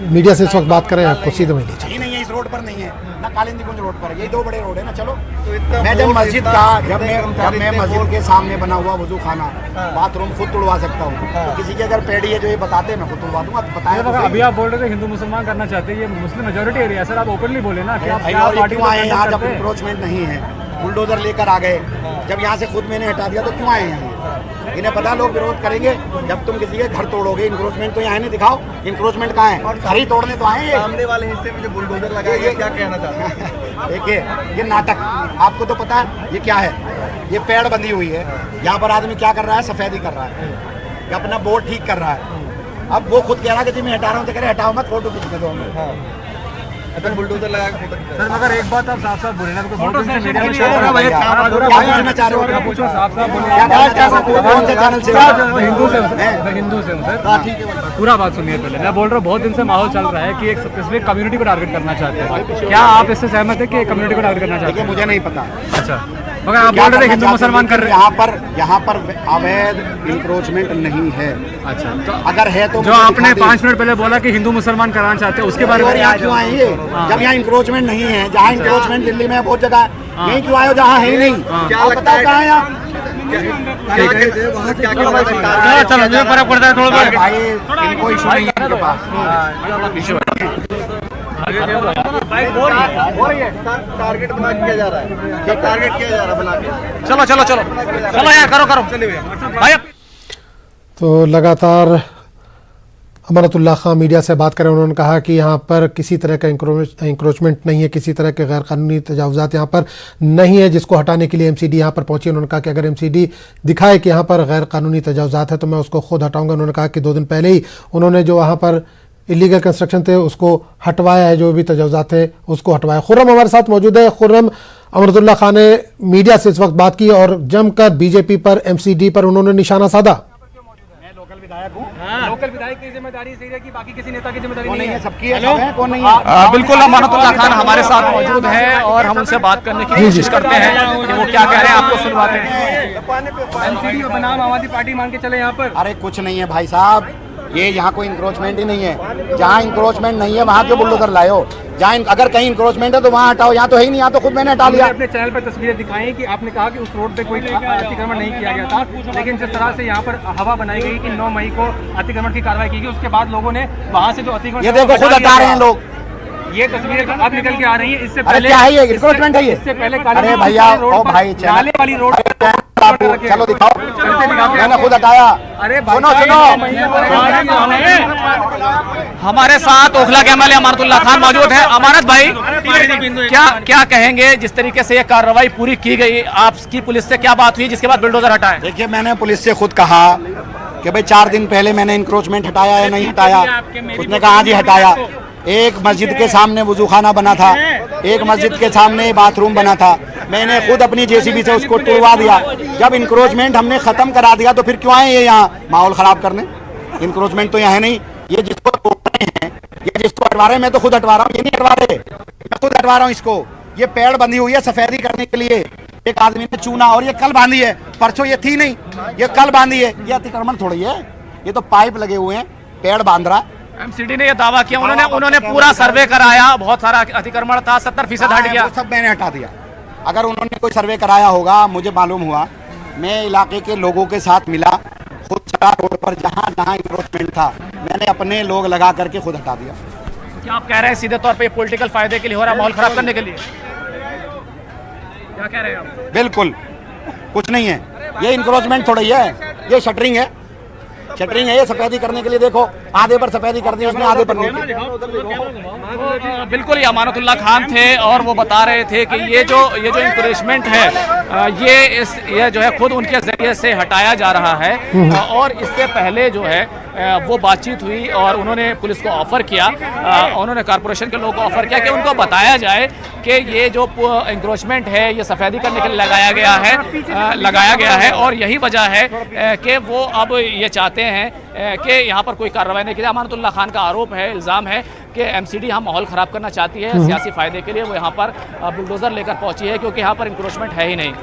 मीडिया से इस वक्त बात करें, आपको सीधे में लीजिए। नहीं है, इस रोड पर नहीं है ना, कालिंदी कुंज रोड पर, ये दो बड़े रोड है ना। चलो मैं जब मस्जिद का जब मैं मस्जिद के सामने बना हुआ वजू खाना बाथरूम खुद तुड़वा सकता हूँ, तो किसी की अगर पेड़ी है जो ये बताते मैं खुद तुड़वा दूंगा। बताया अभी आप बोल रहे थे हिंदू मुसलमान करना चाहते हैं, ये मुस्लिम मेजोरिटी एरिया है सर, आप ओपनली बोले ना कि आप क्यों आए यहाँ जब इंक्रोचमेंट नहीं है, बुलडोजर लेकर आ गए, जब यहाँ से खुद मैंने हटा दिया तो क्यों आए यहाँ? इन्हें पता लोग विरोध करेंगे। जब तुम किसी के घर तोड़ोगे, इंक्रोचमेंट तो यहाँ नहीं, दिखाओ इंक्रोचमेंट कहाँ है? घर ही तोड़ने तो आए। सामने वाले हिस्से में जो बुलडोजर लगा है, क्या कहना चाहते हैं? देखिए ये नाटक, आपको तो पता है ये क्या है? ये पेड़ बंधी हुई है, यहाँ पर आदमी क्या कर रहा है? सफेदी कर रहा है, ये अपना बोर्ड ठीक कर रहा है। अब वो खुद कह रहा है कि जी मैं हटा रहा हूँ, तो कह रहे हटाओ मत, फोटो खींचने दो हमें। अपन बुलडोजर लगा के सर, मगर एक बात आप साफ साफ बोले ना, तो बहुत दिन से मीडिया में पूछना चाह रहे हो? पूछो, साफ साफ बोले। कौन से चैनल से? हिंदू से सर, पूरा बात सुनिए पहले। मैं बोल रहा हूँ बहुत दिन से माहौल चल रहा है कि एक स्पेसिफिक कम्युनिटी को टारगेट करना चाहते हैं, क्या आप इससे सहमत है कि कम्युनिटी को टारगेट करना चाहते हैं? मुझे नहीं पता। अच्छा, मगर आप बोल रहे थे हिंदू मुसलमान कर रहे हैं। यहाँ पर अवैध इंक्रोचमेंट नहीं है। अच्छा, तो अगर है तो जो आपने 5 मिनट पहले बोला कि हिंदू मुसलमान कराना चाहते हैं, उसके बारे में क्यों आए ये? जब यहाँ इंक्रोचमेंट नहीं है, जहाँ इंक्रोचमेंट दिल्ली में बहुत जगह है, यहीं क्यों आए हो जहाँ है ही नहीं? क्या लगता है कहाँ यहाँ? चलो, मुझे फर्क पड़ता है थोड़ा भाई, इनको इशू नहीं है इनके पास। टारगेट बना किया जा रहा है, क्या टारगेट किया जा रहा है बना के? चलो चलो चलो चलो यार, करो चलिए भाई। तो लगातार अमानतुल्लाह खान मीडिया से बात करें, उन्होंने कहा कि यहाँ पर किसी तरह का इंक्रोचमेंट नहीं है, किसी तरह के गैर कानूनी तजावुज़ात यहाँ पर नहीं है, जिसको हटाने के लिए एमसीडी यहाँ पर पहुंची। उन्होंने कहा कि अगर एमसीडी दिखाए कि यहाँ पर गैर कानूनी तजावुज़ात है तो मैं उसको खुद हटाऊंगा। उन्होंने कहा कि 2 दिन पहले ही उन्होंने जो वहाँ पर इलीगल कंस्ट्रक्शन थे उसको हटवाया है, जो भी तजावुज़ात थे उसको हटवाया। खुर्रम हमारे साथ मौजूद है। खुर्रम, अमानतुल्लाह खान ने मीडिया से इस वक्त बात की और जमकर बीजेपी पर, एमसीडी पर उन्होंने निशाना साधा। लोकल विधायक की जिम्मेदारी सही है कि बाकी किसी नेता की जिम्मेदारी नहीं है? सबकी है, कौन नहीं है? बिल्कुल, अमानतुल्लाह खान हमारे साथ मौजूद हैं और हम उनसे बात करने की कोशिश करते हैं कि वो क्या कह रहे हैं, आपको सुनवाते हैं। एमसीडी का बनाम आम आदमी पार्टी मान के चले यहाँ पर? अरे कुछ नहीं है भाई साहब, ये यहाँ कोई इंक्रोचमेंट ही नहीं है। जहाँ इंक्रोचमेंट नहीं है वहाँ क्यों बुलडोजर लाए हो? जहाँ अगर कहीं इंक्रोचमेंट है तो वहाँ हटाओ, यहाँ तो है ही नहीं, यहाँ तो खुद मैंने हटा लिया। अपने चैनल पर तस्वीरें दिखाई कि आपने कहा कि उस रोड पे कोई अतिक्रमण नहीं किया गया था, लेकिन जिस तरह से यहाँ पर हवा बनाई गई कि 9 मई को अतिक्रमण की कार्रवाई की गई, उसके बाद लोगों ने वहाँ से जो अतिक्रमण, ये देखो खुद हटा रहे हैं लोग। ये तस्वीरें जो अब निकल के आ रही है, इससे अरे पहले क्या है ये? इंक्रोचमेंट है ये? इससे पहले अरे भैया, ओ भाई, नाले वाली रोड, चलो दिखाओ, मैंने खुद हटाया। अरे सुनो सुनो, हमारे साथ ओखला के एमएलए अमानतुल्लाह खान मौजूद हैं। अमानत भाई, क्या कहेंगे जिस तरीके से ये कार्रवाई पूरी की गई, आपकी पुलिस से क्या बात हुई जिसके बाद बुलडोजर हटाए? देखिए, मैंने पुलिस से खुद कहा कि भाई 4 दिन पहले मैंने इंक्रोचमेंट हटाया या नहीं हटाया? उसने कहा जी हटाया। एक मस्जिद के सामने वजू खाना बना था, एक मस्जिद के सामने बाथरूम बना था, मैंने खुद अपनी जेसीबी से उसको तोड़वा दिया। जब इंक्रोचमेंट हमने खत्म करा दिया तो फिर क्यों आए ये यहाँ माहौल खराब करने? इंक्रोचमेंट तो यहाँ है नहीं। ये जिसको तोड़ रहे हैं, ये जिसको हटवा रहे हैं, मैं तो खुद हटवा रहा हूँ, ये नहीं हटवा रहे, मैं खुद हटवा रहा हूँ इसको। ये पेड़ बंधी हुई है सफेदी करने के लिए, एक आदमी ने चूना, और ये कल बांधी है, परसों ये थी नहीं, ये कल बांधी है। ये अतिक्रमण थोड़ी है, ये तो पाइप लगे हुए हैं, पेड़ बांध रहा है। एमसीडी ने यह दावा किया, उन्होंने पूरा सर्वे कराया, बहुत सारा अतिक्रमण था, 70% हट गया, सब मैंने हटा दिया। अगर उन्होंने कोई सर्वे कराया होगा, मुझे मालूम हुआ, मैं इलाके के लोगों के साथ मिला, खुद चला रोड पर जहाँ जहाँ इंक्रोचमेंट था, मैंने अपने लोग लगा करके खुद हटा दिया। क्या आप कह रहे हैं सीधे तौर पे पॉलिटिकल फायदे के लिए हो रहा है, माहौल खराब करने के लिए? क्या कह रहे हैं आप? बिल्कुल कुछ नहीं है, ये इंक्रोचमेंट थोड़ी है, ये शटरिंग है, शटरिंग है ये सफेदी करने के लिए। देखो आधे पर सफेदी कर दी उसने, आधे पर नहीं की। बिल्कुल, ये अमानतुल्लाह खान थे और वो बता रहे थे कि ये जो इंक्रोचमेंट है ये जो है खुद उनके जरिए से हटाया जा रहा है। और इससे पहले जो है वो बातचीत हुई और उन्होंने पुलिस को ऑफर किया, उन्होंने कॉरपोरेशन के लोगों को ऑफर किया कि उनको बताया जाए कि ये जो इंक्रोचमेंट है ये सफेदी करने के लिए लगाया गया है और यही वजह है कि वो अब ये चाहते हैं कि यहाँ पर कोई कार्रवाई नहीं की जाए। अमानतुल्लाह खान का आरोप है, इल्ज़ाम है कि एमसीडी यहाँ माहौल ख़राब करना चाहती है सियासी फ़ायदे के लिए। वो यहाँ पर बुलडोज़र लेकर पहुँची है क्योंकि यहाँ पर इंक्रोचमेंट है ही नहीं।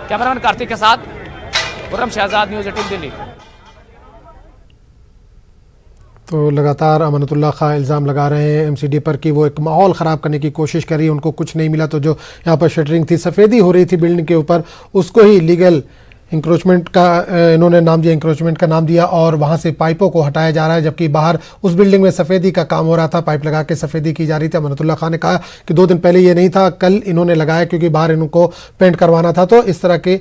कैमरामैन कार्तिक के साथ खुर्रम शहजाद, न्यूज़ 18 दिल्ली। तो लगातार अमानतुल्लाह खान इल्ज़ाम लगा रहे हैं एमसीडी पर कि वो एक माहौल ख़राब करने की कोशिश कर रही है, उनको कुछ नहीं मिला। तो जो यहाँ पर शटरिंग थी, सफ़ेदी हो रही थी बिल्डिंग के ऊपर, उसको ही लीगल इंक्रोचमेंट का इन्होंने नाम दिया, इंक्रोचमेंट का नाम दिया और वहाँ से पाइपों को हटाया जा रहा है, जबकि बाहर उस बिल्डिंग में सफ़ेदी का काम हो रहा था, पाइप लगा के सफ़ेदी की जा रही थी। अमानतुल्लाह खान ने कहा कि 2 दिन पहले ये नहीं था, कल इन्होंने लगाया क्योंकि बाहर इनको पेंट करवाना था, तो इस तरह के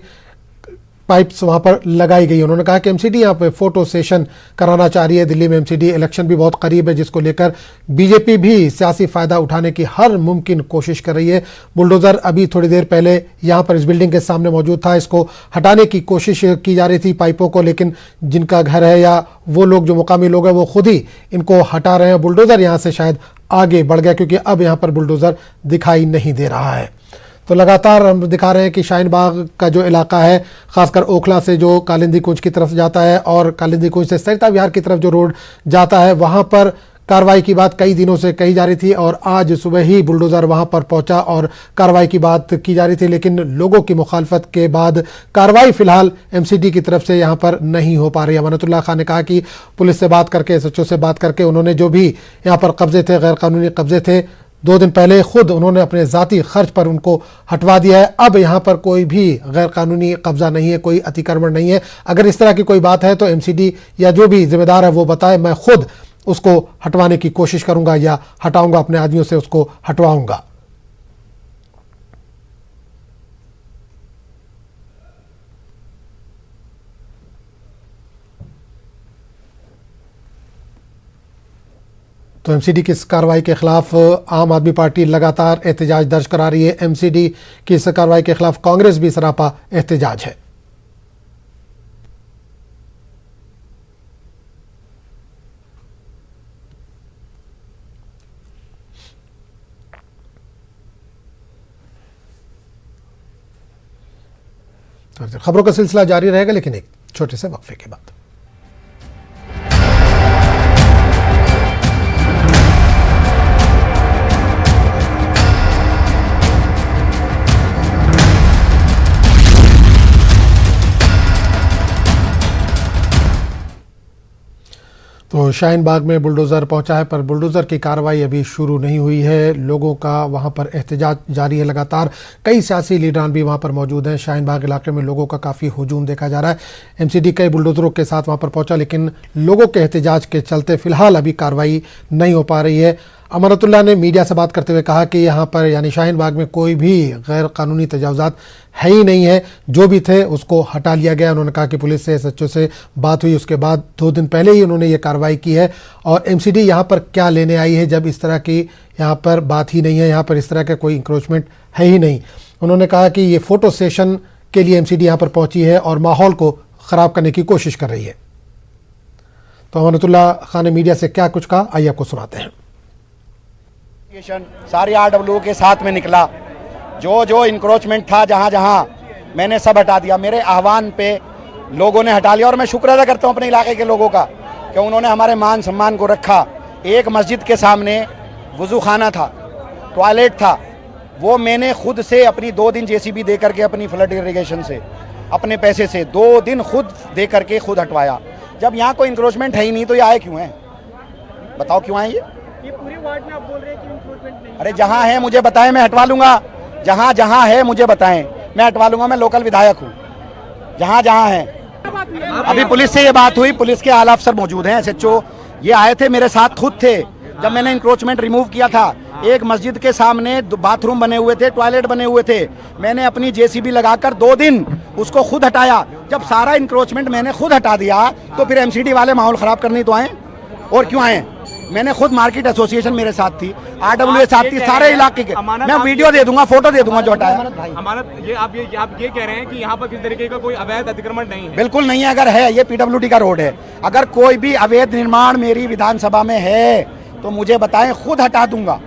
पाइप्स वहाँ पर लगाई गई। उन्होंने कहा कि एमसीडी यहाँ पे फोटो सेशन कराना चाह रही है। दिल्ली में एमसीडी इलेक्शन भी बहुत करीब है, जिसको लेकर बीजेपी भी सियासी फ़ायदा उठाने की हर मुमकिन कोशिश कर रही है। बुलडोज़र अभी थोड़ी देर पहले यहाँ पर इस बिल्डिंग के सामने मौजूद था, इसको हटाने की कोशिश की जा रही थी पाइपों को, लेकिन जिनका घर है या वो लोग जो मुकामी लोग हैं वो खुद ही इनको हटा रहे हैं। बुलडोज़र यहाँ से शायद आगे बढ़ गया क्योंकि अब यहाँ पर बुलडोज़र दिखाई नहीं दे रहा है। तो लगातार हम दिखा रहे हैं कि शाहीन बाग का जो इलाका है, ख़ासकर ओखला से जो कालिंदी कुंज की तरफ जाता है और कालिंदी कुंज से सरिता विहार की तरफ जो रोड जाता है, वहाँ पर कार्रवाई की बात कई दिनों से कही जा रही थी और आज सुबह ही बुलडोज़र वहाँ पर पहुँचा और कार्रवाई की बात की जा रही थी, लेकिन लोगों की मुखालफत के बाद कार्रवाई फ़िलहाल एमसीडी की तरफ से यहाँ पर नहीं हो पा रही है। अमानतुल्लाह खान ने कहा कि पुलिस से बात करके, एसएचओ से बात करके उन्होंने जो भी यहाँ पर कब्जे थे, गैर कानूनी कब्जे थे, 2 दिन पहले खुद उन्होंने अपने ज़ाती खर्च पर उनको हटवा दिया है। अब यहाँ पर कोई भी गैर कानूनी कब्ज़ा नहीं है, कोई अतिक्रमण नहीं है। अगर इस तरह की कोई बात है तो एमसीडी या जो भी जिम्मेदार है वो बताए, मैं खुद उसको हटवाने की कोशिश करूँगा या हटाऊँगा, अपने आदमियों से उसको हटवाऊँगा। तो एमसीडी की इस कार्रवाई के खिलाफ आम आदमी पार्टी लगातार एहतजाज दर्ज करा रही है। एमसीडी की इस कार्रवाई के खिलाफ कांग्रेस भी सरापा एहतजाज है। खबरों का सिलसिला जारी रहेगा, लेकिन एक छोटे से वक्फे के बाद। तो शाहीन बाग में बुलडोज़र पहुंचा है, पर बुलडोज़र की कार्रवाई अभी शुरू नहीं हुई है। लोगों का वहां पर एहतजाज जारी है लगातार। कई सियासी लीडरान भी वहां पर मौजूद हैं। शाहीन बाग इलाके में लोगों का काफ़ी हुजूम देखा जा रहा है। एमसीडी कई बुलडोज़रों के साथ वहां पर पहुंचा, लेकिन लोगों के एहतजाज के चलते फ़िलहाल अभी कार्रवाई नहीं हो पा रही है। अमानतुल्लाह ने मीडिया से बात करते हुए कहा कि यहाँ पर यानी शाहीन बाग में कोई भी गैर कानूनी तजावुज़ात है ही नहीं है, जो भी थे उसको हटा लिया गया। उन्होंने कहा कि पुलिस से, एसएचओ से बात हुई, उसके बाद 2 दिन पहले ही उन्होंने ये कार्रवाई की है। और एमसीडी यहाँ पर क्या लेने आई है जब इस तरह की यहाँ पर बात ही नहीं है, यहाँ पर इस तरह का कोई इंक्रोचमेंट है ही नहीं। उन्होंने कहा कि ये फ़ोटो सेशन के लिए एमसीडी यहाँ पर पहुँची है और माहौल को ख़राब करने की कोशिश कर रही है। तो अमानतुल्लाह खान ने मीडिया से क्या कुछ कहा, आइए आपको सुनाते हैं। सारी आरडब्ल्यू के साथ में निकला, जो इंक्रोचमेंट था जहां जहां मैंने सब हटा दिया। मेरे आह्वान पे लोगों ने हटा लिया और मैं शुक्र अदा करता हूं अपने इलाके के लोगों का कि उन्होंने हमारे मान सम्मान को रखा। एक मस्जिद के सामने वुज़ू खाना था, टॉयलेट था, वो मैंने खुद से अपनी 2 दिन जेसीबी दे करके, अपनी फ्लड इरिगेशन से, अपने पैसे से 2 दिन खुद दे करके खुद हटवाया। जब यहाँ कोई इंक्रोचमेंट है ही नहीं तो ये आए क्यों हैं? बताओ क्यों आए ये पूरे वार्ड में आप बोल रहे हैं कि इंक्रोचमेंट नहीं? अरे जहाँ है मुझे बताएं, मैं हटवा लूंगा। जहाँ जहाँ है मुझे बताएं, मैं हटवा लूंगा। मैं लोकल विधायक हूँ। जहाँ जहाँ है, अभी पुलिस से ये बात हुई, पुलिस के आला अफसर मौजूद हैं, एसएचओ ये आए थे, मेरे साथ खुद थे जब मैंने इंक्रोचमेंट रिमूव किया था। एक मस्जिद के सामने बाथरूम बने हुए थे, टॉयलेट बने हुए थे, मैंने अपनी जेसीबी लगाकर 2 दिन उसको खुद हटाया। जब सारा इंक्रोचमेंट मैंने खुद हटा दिया तो फिर एमसीडी वाले माहौल खराब करने तो आए? और क्यों आए? मैंने खुद मार्केट एसोसिएशन मेरे साथ थी, RWA साथ थी, सारे इलाके के। मैं वीडियो दे दूंगा, फोटो दे दूंगा जो हटाया। अमानत ये आप ये कह रहे हैं कि यहाँ पर किसी तरीके का कोई अवैध अतिक्रमण नहीं है? बिल्कुल नहीं है। अगर है, ये PWD का रोड है। अगर कोई भी अवैध निर्माण मेरी विधानसभा में है तो मुझे बताएं, खुद हटा दूंगा।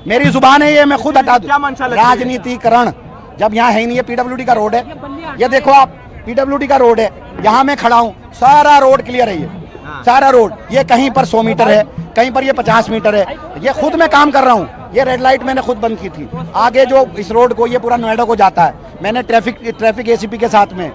मेरी जुबान है ये, मैं खुद हटा दूंगा। राजनीतिकरण जब यहाँ है ही नहीं है। PWD का रोड है, ये देखो आप, PWD का रोड है, यहाँ मैं खड़ा हूँ, सारा रोड क्लियर है। ये सारा रोड, ये कहीं पर 100 मीटर है, कहीं पर ये 50 मीटर है। ये खुद मैं काम कर रहा हूँ। ये रेड लाइट मैंने खुद बंद की थी। आगे जो इस रोड को, ये पूरा नोएडा को जाता है, मैंने ट्रैफिक ACP के साथ में,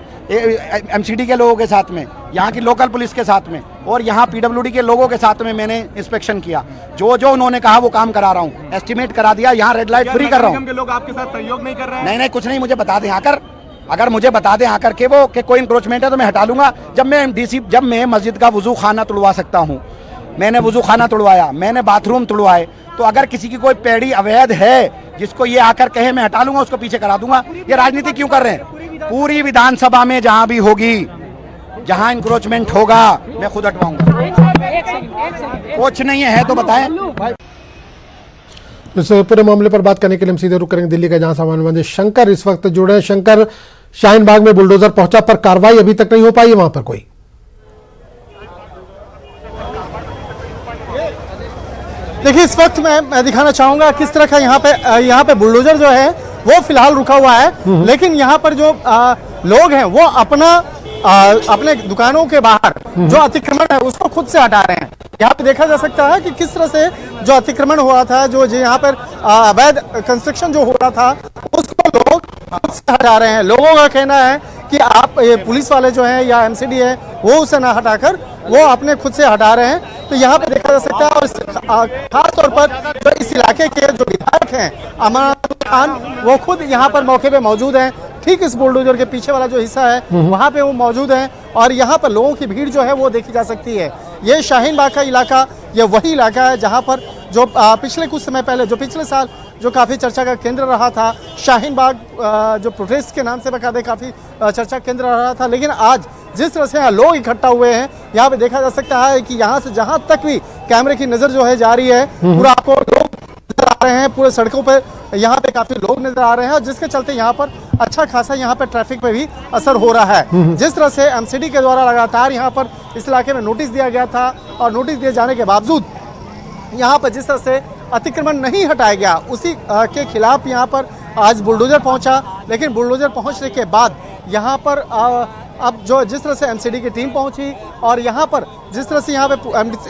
MCD के लोगों के साथ में, यहाँ की लोकल पुलिस के साथ में और यहाँ PWD के लोगों के साथ में मैंने इंस्पेक्शन किया। जो जो उन्होंने कहा वो काम करा रहा हूँ, एस्टिमेट करा दिया। यहाँ रेड लाइट फ्री कर रहा हूँ। लोग आपके साथ सहयोग नहीं कर रहे हैं? नहीं, कुछ नहीं, मुझे बता दें आकर। अगर मुझे बता दें आकर के वो कि कोई इंक्रोचमेंट है तो मैं हटा लूंगा। जब मैं मस्जिद का वजू खाना तुड़वा सकता हूँ, मैंने वजू खाना तुड़वाया, मैंने बाथरूम तुड़वाए, तो अगर किसी की कोई पेड़ी अवैध है जिसको ये आकर कहे मैं हटा लूंगा, उसको पीछे करा दूंगा। ये राजनीति क्यों कर रहे हैं? पूरी विधानसभा में जहां भी होगी, जहां इंक्रोचमेंट होगा, मैं खुद हटवाऊंगा। कुछ नहीं है तो बताएं। इस पूरे मामले पर बात करने के लिए हम सीधे रुक करेंगे दिल्ली का, जहां सामान्य बंदी शंकर इस वक्त जुड़े हैं। शंकर, शाहीन बाग में बुलडोजर पहुंचा पर कार्रवाई अभी तक नहीं हो पाई है वहां पर कोई? देखिए, इस वक्त मैं दिखाना चाहूंगा किस तरह का यहाँ पे बुलडोजर जो है वो फिलहाल रुका हुआ है। लेकिन यहाँ पर जो लोग हैं वो अपने दुकानों के बाहर जो अतिक्रमण है उसको खुद से हटा रहे हैं। यहाँ पे देखा जा सकता है कि किस तरह से जो अतिक्रमण हुआ था, जो यहाँ पर अवैध कंस्ट्रक्शन जो हो रहा था, उसको लोग खुद से हटा रहे हैं। लोगों का कहना है कि आप ये पुलिस वाले जो हैं या MCD है वो उसे ना हटाकर वो अपने खुद से हटा रहे हैं। तो यहाँ पे देखा जा सकता है, और खास तौर पर जो इस इलाके के जो विधायक हैं अमानत खान, वो खुद यहाँ पर मौके पे मौजूद हैं। ठीक इस बुलडोजर के पीछे वाला जो हिस्सा है वहाँ पे वो मौजूद हैं और यहाँ पर लोगों की भीड़ जो है वो देखी जा सकती है। ये शाहीन बाग का इलाका, ये वही इलाका है जहाँ पर जो पिछले कुछ समय पहले, जो पिछले साल जो काफ़ी चर्चा का केंद्र रहा था, शाहीन बाग जो प्रोटेस्ट के नाम से बकायदे काफ़ी चर्चा केंद्र रहा था। लेकिन आज जिस तरह से यहाँ लोग इकट्ठा हुए हैं, यहाँ पे देखा जा सकता है कि यहाँ से जहाँ तक भी कैमरे की नज़र जो है जा रही है, पूरा आपको लोग नजर आ रहे हैं। पूरे सड़कों पे यहाँ पे काफी लोग नजर आ रहे हैं और जिसके चलते यहाँ पर अच्छा खासा यहाँ पे ट्रैफिक पे भी असर हो रहा है। जिस तरह से MCD के द्वारा लगातार यहाँ पर इस इलाके में नोटिस दिया गया था और नोटिस दिए जाने के बावजूद यहाँ पर जिस तरह से अतिक्रमण नहीं हटाया गया, उसी के खिलाफ यहाँ पर आज बुलडोजर पहुंचा। लेकिन बुलडोजर पहुंचने के बाद यहाँ पर अब जो जिस तरह से MCD की टीम पहुंची और यहाँ पर जिस तरह से यहाँ पे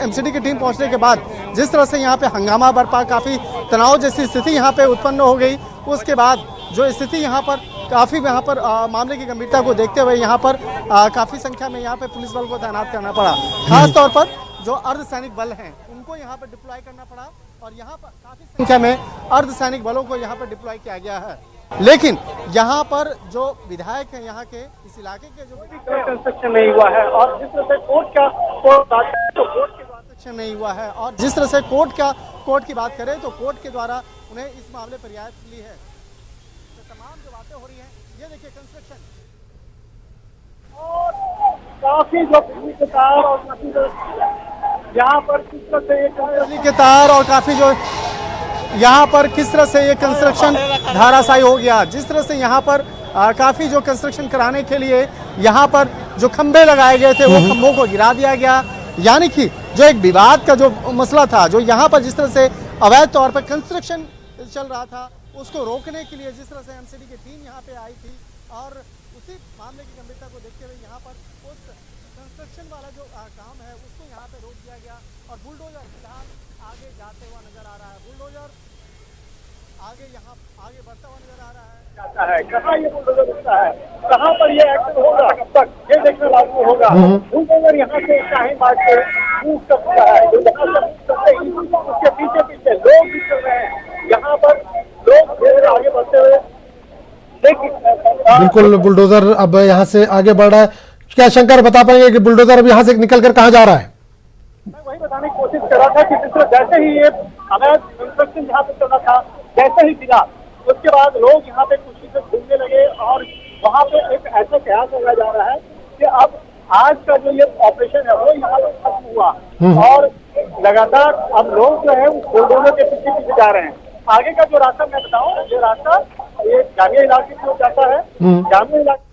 MCD की टीम पहुंचने के बाद जिस तरह से यहाँ पे हंगामा बरपा, काफ़ी तनाव जैसी स्थिति यहाँ पे उत्पन्न हो गई। उसके बाद जो स्थिति यहाँ पर काफ़ी मामले की गंभीरता को देखते हुए यहाँ पर काफ़ी संख्या में यहाँ पे पुलिस बल को तैनात करना पड़ा। खास तौर पर जो अर्धसैनिक बल हैं उनको यहाँ पर डिप्लॉय करना पड़ा और यहाँ पर काफ़ी संख्या में अर्धसैनिक बलों को यहाँ पर डिप्लॉय किया गया है। लेकिन यहाँ पर जो विधायक हैं यहाँ के इस इलाके के जो कंस्ट्रक्शन नहीं हुआ है और जिस तरह से कोर्ट की कंस्ट्रक्शन नहीं हुआ है और जिस तरह से कोर्ट की बात करें तो कोर्ट के द्वारा उन्हें इस मामले पर रियायत मिली है। तो तमाम जो बातें हो रही हैं, ये देखिए कंस्ट्रक्शन और काफी जो बिजली के तार और काफी जो यहाँ पर किस तरह से बिजली के तार और काफी जो यहाँ पर किस तरह से ये कंस्ट्रक्शन धाराशायी हो गया। जिस तरह से यहाँ पर काफ़ी जो कंस्ट्रक्शन कराने के लिए यहाँ पर जो खंभे लगाए गए थे वो खंभों को गिरा दिया गया। यानी कि जो एक विवाद का जो मसला था, जो यहाँ पर जिस तरह से अवैध तौर पर कंस्ट्रक्शन चल रहा था, उसको रोकने के लिए जिस तरह से MCD की टीम यहाँ पे आई थी और उसी मामले की गंभीरता को देखते हुए यहाँ पर उस कंस्ट्रक्शन वाला जो काम है उसको यहाँ पे रोक दिया गया और बुलडोजर फिलहाल आगे जाते हुआ नजर आ रहा है। बुलडोजर आगे बढ़ता हुआ नजर आ रहा है। जाता है कहाँ ये बुलडोजर रुकता है, कहाँ पर ये एक्शन होगा, कब तक ये देखना लागू होगा। बुलडोजर यहाँ से शाहीन बाग से मूव कर चुका है, उसके पीछे पीछे लोग भी चल रहे हैं। यहाँ पर लोग धीरे आगे बढ़ते हुए बिल्कुल बुलडोजर अब यहाँ से आगे बढ़ रहा है। क्या शंकर बता पाएंगे कि बुलडोजर अब यहाँ से निकलकर कहाँ जा रहा है? मैं वही बताने की कोशिश कर रहा था कि जैसे ही ये अवैध कंस्ट्रक्शन जहाँ पे चल रहा था, जैसे ही गिरा उसके बाद लोग यहाँ पे खुशी से घूमने लगे और वहाँ पे एक ऐसा कयास लगाया जा रहा है कि अब आज का जो ये ऑपरेशन है वो यहाँ पर खत्म हुआ और लगातार अब लोग जो है बुलडोजर के पीछे पीछे जा रहे हैं। आगे का जो रास्ता मैं बताऊं, ये रास्ता ये जामिया इलाके की ओर जाता है। जामिया इलाके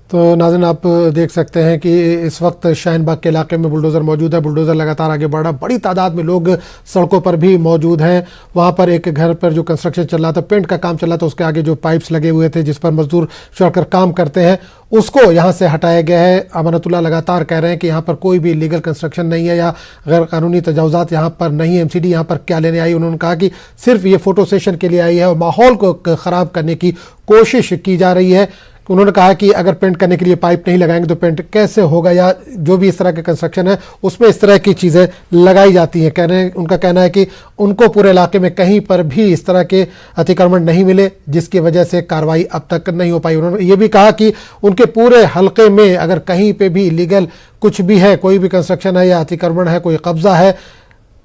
तो नाज़रीन आप देख सकते हैं कि इस वक्त शाहीन बाग के इलाके में बुलडोज़र मौजूद है। बुलडोज़र लगातार आगे बढ़ रहा, बड़ी तादाद में लोग सड़कों पर भी मौजूद हैं। वहाँ पर एक घर पर जो कंस्ट्रक्शन चल रहा था, पेंट का काम चल रहा था, उसके आगे जो पाइप्स लगे हुए थे जिस पर मजदूर चढ़कर काम करते हैं, उसको यहाँ से हटाया गया है। अमानतुल्लाह लगातार कह रहे हैं कि यहाँ पर कोई भी लीगल कंस्ट्रक्शन नहीं है या गैर कानूनी तजावुज़ात यहाँ पर नहीं है। एमसीडी यहाँ पर क्या लेने आई? उन्होंने कहा कि सिर्फ ये फ़ोटो सेशन के लिए आई है और माहौल को ख़राब करने की कोशिश की जा रही है। उन्होंने कहा कि अगर पेंट करने के लिए पाइप नहीं लगाएंगे तो पेंट कैसे होगा, या जो भी इस तरह के कंस्ट्रक्शन है उसमें इस तरह की चीज़ें लगाई जाती हैं। उनका कहना है कि उनको पूरे इलाके में कहीं पर भी इस तरह के अतिक्रमण नहीं मिले जिसकी वजह से कार्रवाई अब तक नहीं हो पाई। उन्होंने ये भी कहा कि उनके पूरे हलके में अगर कहीं पर भी लीगल कुछ भी है, कोई भी कंस्ट्रक्शन है या अतिक्रमण है, कोई कब्ज़ा है,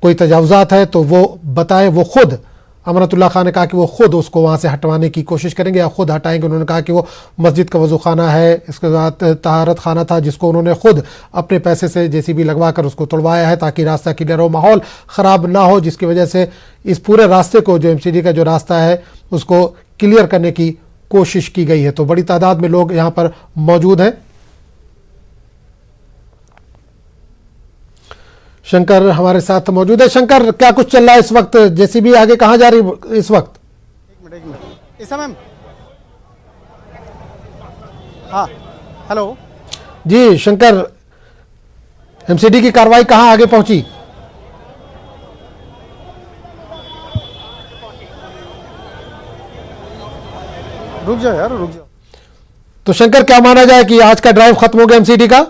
कोई तजावुज़ात है, तो वो बताएं। वो खुद अमानतुल्लाह खान ने कहा कि वो खुद उसको वहाँ से हटवाने की कोशिश करेंगे या खुद हटाएंगे। उन्होंने कहा कि वो मस्जिद का वज़ू खाना है, इसके बाद तहारत खाना था जिसको उन्होंने खुद अपने पैसे से जेसीबी लगवा कर उसको तोड़वाया है ताकि रास्ता क्लियर हो, माहौल ख़राब ना हो, जिसकी वजह से इस पूरे रास्ते को, जो एमसीडी का जो रास्ता है, उसको क्लियर करने की कोशिश की गई है। तो बड़ी तादाद में लोग यहाँ पर मौजूद हैं। शंकर हमारे साथ मौजूद है। शंकर, क्या कुछ चल रहा है इस वक्त? जेसीबी आगे कहां जा रही है इस वक्त? एक मिनट इस समय। हाँ, हेलो जी शंकर, एमसीडी की कार्रवाई कहां आगे पहुंची? रुक जाओ यार, रुक जाओ। तो शंकर, क्या माना जाए कि आज का ड्राइव खत्म हो गया एमसीडी का?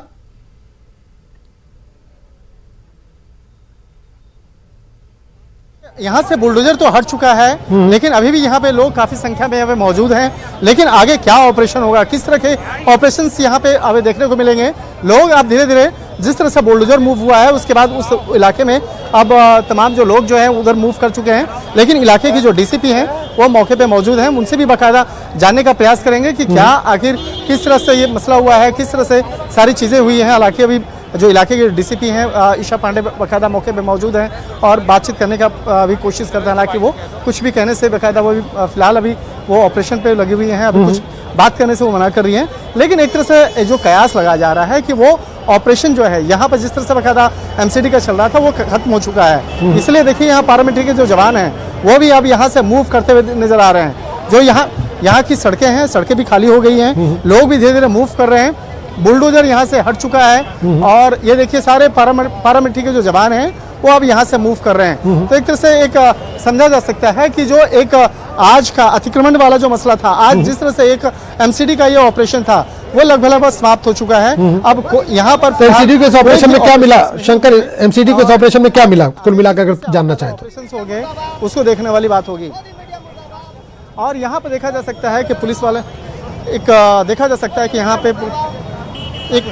यहाँ से बुलडोजर तो हट चुका है, लेकिन अभी भी यहाँ पे लोग काफी संख्या में यहाँ पे मौजूद हैं। लेकिन आगे क्या ऑपरेशन होगा, किस तरह के ऑपरेशंस यहाँ पे अभी देखने को मिलेंगे। लोग अब धीरे धीरे जिस तरह से बुलडोजर मूव हुआ है उसके बाद उस इलाके में अब तमाम जो लोग जो हैं उधर मूव कर चुके हैं। लेकिन इलाके की जो डीसीपी हैं वो मौके पे मौजूद हैं, उनसे भी बाकायदा जानने का प्रयास करेंगे कि क्या आखिर किस तरह से ये मसला हुआ है, किस तरह से सारी चीज़ें हुई हैं। हालांकि अभी जो इलाके के डीसीपी हैं ईशा पांडे बाकायदा मौके पे मौजूद हैं और बातचीत करने का भी कोशिश करते हैं। हालांकि वो कुछ भी कहने से बाकायदा वो भी फिलहाल अभी वो ऑपरेशन पे लगी हुई हैं, अभी कुछ बात करने से वो मना कर रही हैं। लेकिन एक तरह से जो कयास लगाया जा रहा है कि वो ऑपरेशन जो है यहाँ पर जिस तरह से बाकायदा एमसीडी का चल रहा था वो खत्म हो चुका है। इसलिए देखिए यहाँ पार्लियामेंट्री के जो जवान हैं वो भी अब यहाँ से मूव करते हुए नजर आ रहे हैं। जो यहाँ की सड़कें हैं, सड़कें भी खाली हो गई हैं, लोग भी धीरे धीरे मूव कर रहे हैं। बुलडोजर यहाँ से हट चुका है और ये देखिए सारे पारामिलिट्री के जो जवान हैं वो अब यहाँ से मूव कर रहे हैं। तो एक तरह से एक समझा जा सकता है कि जो एक आज का अतिक्रमण वाला जो मसला था, आज जिस तरह से एक एमसीडी का ये ऑपरेशन था वो लगभग समाप्त हो चुका है। अब यहाँ पर एमसीडी के ऑपरेशन में क्या मिला शंकर? एमसीडी के ऑपरेशन में क्या मिला कुल मिलाकर अगर जानना चाहें तो? ऑपरेशन हो गए उसको देखने वाली बात होगी। और यहाँ पर देखा जा सकता है कि पुलिस वाले देखा जा सकता है कि यहाँ पे एक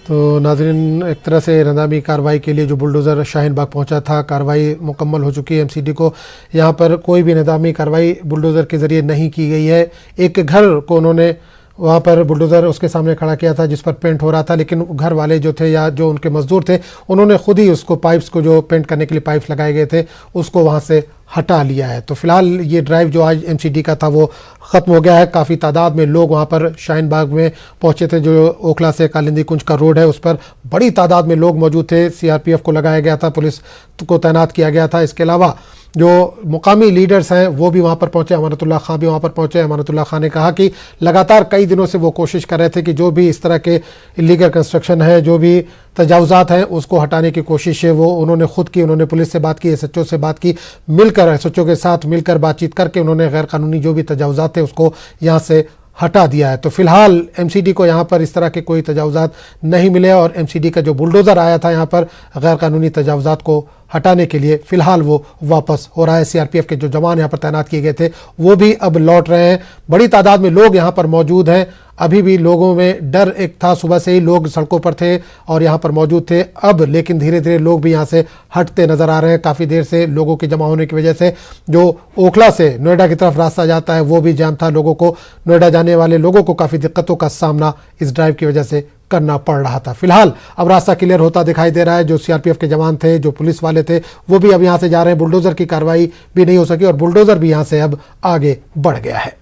तो नाज़रीन, एक तरह से इंतज़ामी कार्रवाई के लिए जो बुलडोज़र शाहीन बाग पहुंचा था, कार्रवाई मुकम्मल हो चुकी है। एमसीडी को यहाँ पर कोई भी इंतज़ामी कार्रवाई बुलडोज़र के ज़रिए नहीं की गई है। एक घर को उन्होंने वहाँ पर बुलडोज़र उसके सामने खड़ा किया था जिस पर पेंट हो रहा था, लेकिन घर वाले जो थे या जो उनके मजदूर थे उन्होंने खुद ही उसको पाइप्स को, जो पेंट करने के लिए पाइप्स लगाए गए थे, उसको वहाँ से हटा लिया है। तो फिलहाल ये ड्राइव जो आज एमसीडी का था वो ख़त्म हो गया है। काफ़ी तादाद में लोग वहाँ पर शाहीन बाग में पहुँचे थे। जो ओखला से कालिंदी कुंज का रोड है उस पर बड़ी तादाद में लोग मौजूद थे। सीआरपीएफ को लगाया गया था, पुलिस को तैनात किया गया था। इसके अलावा जो मुकामी लीडर्स हैं वो भी वहाँ पर पहुँचे। अमानतुल्लाह खान भी वहाँ पर पहुँचे। अमानतुल्लाह खान ने कहा कि लगातार कई दिनों से वो कोशिश कर रहे थे कि जो भी इस तरह के इलीगल कंस्ट्रक्शन है, जो भी तजावुज़ात हैं, उसको हटाने की कोशिश है वो उन्होंने खुद की। उन्होंने पुलिस से बात की, एसएचओ से बात की, मिलकर एसएचओ के साथ मिलकर बातचीत करके उन्होंने गैर कानूनी जो भी तजावुज़ात थे उसको यहाँ से हटा दिया है। तो फिलहाल एमसीडी को यहाँ पर इस तरह के कोई तजावुज़ात नहीं मिले और एमसीडी का जो बुलडोज़र आया था यहाँ पर गैर कानूनी तजावुज़ात को हटाने के लिए फिलहाल वो वापस हो रहा है। सीआरपीएफ के जो जवान यहाँ पर तैनात किए गए थे वो भी अब लौट रहे हैं। बड़ी तादाद में लोग यहाँ पर मौजूद हैं। अभी भी लोगों में डर एक था, सुबह से ही लोग सड़कों पर थे और यहाँ पर मौजूद थे। अब लेकिन धीरे धीरे लोग भी यहाँ से हटते नजर आ रहे हैं। काफ़ी देर से लोगों के जमा होने की वजह से जो ओखला से नोएडा की तरफ रास्ता जाता है वो भी जाम था। लोगों को, नोएडा जाने वाले लोगों को काफ़ी दिक्कतों का सामना इस ड्राइव की वजह से करना पड़ रहा था। फिलहाल अब रास्ता क्लियर होता दिखाई दे रहा है। जो सीआरपीएफ के जवान थे, जो पुलिस वाले थे, वो भी अब यहाँ से जा रहे हैं। बुलडोजर की कार्रवाई भी नहीं हो सकी और बुलडोजर भी यहाँ से अब आगे बढ़ गया है।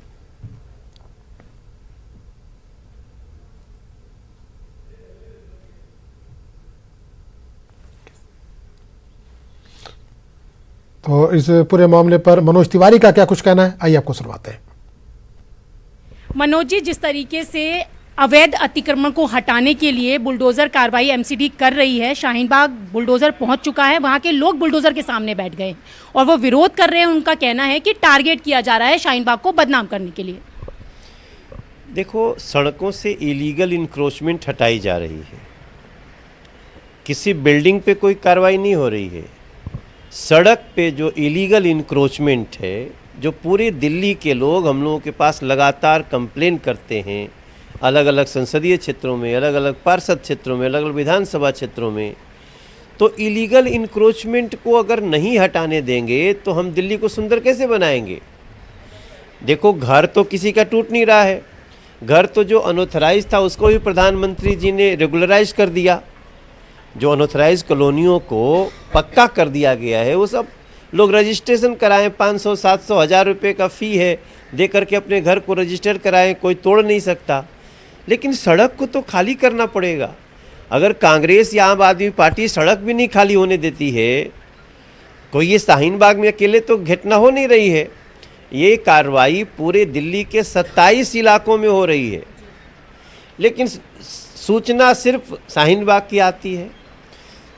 तो इस पूरे मामले पर मनोज तिवारी का क्या कुछ कहना है, आइए आपको सुनवाते हैं। मनोज जी, जिस तरीके से अवैध अतिक्रमण को हटाने के लिए बुलडोजर कार्रवाई एमसीडी कर रही है, शाहीन बाग बुलडोजर पहुंच चुका है, वहां के लोग बुलडोजर के सामने बैठ गए और वो विरोध कर रहे हैं। उनका कहना है कि टारगेट किया जा रहा है शाहीन बाग को बदनाम करने के लिए। देखो, सड़कों से इलीगल इंक्रोचमेंट हटाई जा रही है, किसी बिल्डिंग पे कोई कार्रवाई नहीं हो रही है। सड़क पे जो इलीगल इंक्रोचमेंट है, जो पूरे दिल्ली के लोग हम लोगों के पास लगातार कंप्लेन करते हैं, अलग अलग संसदीय क्षेत्रों में, अलग अलग पार्षद क्षेत्रों में, अलग अलग विधानसभा क्षेत्रों में, तो इलीगल इंक्रोचमेंट को अगर नहीं हटाने देंगे तो हम दिल्ली को सुंदर कैसे बनाएंगे। देखो, घर तो किसी का टूट नहीं रहा है। घर तो जो अनऑथराइज था उसको भी प्रधानमंत्री जी ने रेगुलराइज कर दिया। जो अनऑथराइज कॉलोनियों को पक्का कर दिया गया है वो सब लोग रजिस्ट्रेशन कराएं। 500, 700, 1000 रुपये का फ़ी है, दे करके अपने घर को रजिस्टर कराएं, कोई तोड़ नहीं सकता। लेकिन सड़क को तो खाली करना पड़ेगा। अगर कांग्रेस या आम आदमी पार्टी सड़क भी नहीं खाली होने देती है, कोई ये शाहीन बाग में अकेले तो घटना हो नहीं रही है। ये कार्रवाई पूरे दिल्ली के 27 इलाकों में हो रही है, लेकिन सूचना सिर्फ शाहीन बाग की आती है।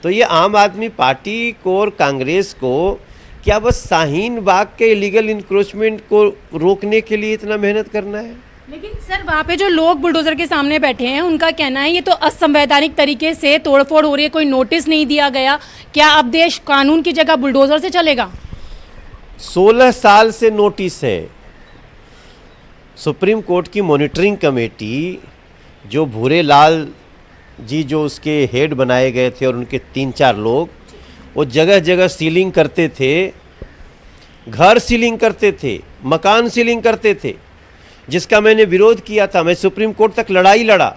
तो ये आम आदमी पार्टी को और कांग्रेस को क्या बस शाहीन बाग के इलीगल इंक्रोचमेंट को रोकने के लिए इतना मेहनत करना है? लेकिन सर, वहाँ पे जो लोग बुलडोजर के सामने बैठे हैं उनका कहना है ये तो असंवैधानिक तरीके से तोड़फोड़ हो रही है, कोई नोटिस नहीं दिया गया। क्या अब देश कानून की जगह बुलडोजर से चलेगा? 16 साल से नोटिस है। सुप्रीम कोर्ट की मॉनिटरिंग कमेटी, जो भूरे लाल जी जो उसके हेड बनाए गए थे और उनके 3-4 लोग, वो जगह जगह सीलिंग करते थे, घर सीलिंग करते थे, मकान सीलिंग करते थे, जिसका मैंने विरोध किया था। मैं सुप्रीम कोर्ट तक लड़ाई लड़ा।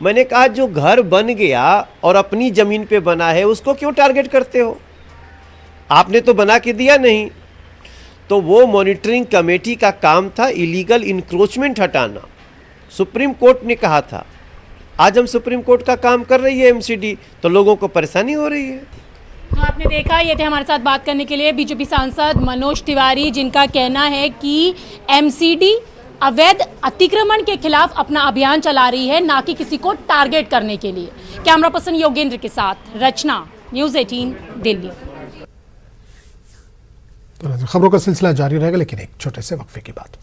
मैंने कहा जो घर बन गया और अपनी ज़मीन पे बना है उसको क्यों टारगेट करते हो? आपने तो बना के दिया नहीं। तो वो मॉनिटरिंग कमेटी का काम था इलीगल इंक्रोचमेंट हटाना। सुप्रीम कोर्ट ने कहा था। आज हम सुप्रीम कोर्ट का काम कर रही है एमसीडी, तो लोगों को परेशानी हो रही है। तो आपने देखा, ये थे हमारे साथ बात करने के लिए बीजेपी सांसद मनोज तिवारी, जिनका कहना है कि एमसीडी अवैध अतिक्रमण के खिलाफ अपना अभियान चला रही है, ना कि किसी को टारगेट करने के लिए। कैमरा पर्सन योगेंद्र के साथ रचना, न्यूज़ 18 दिल्ली। खबरों का सिलसिला जारी रहेगा, लेकिन एक छोटे से वक्फे की बात।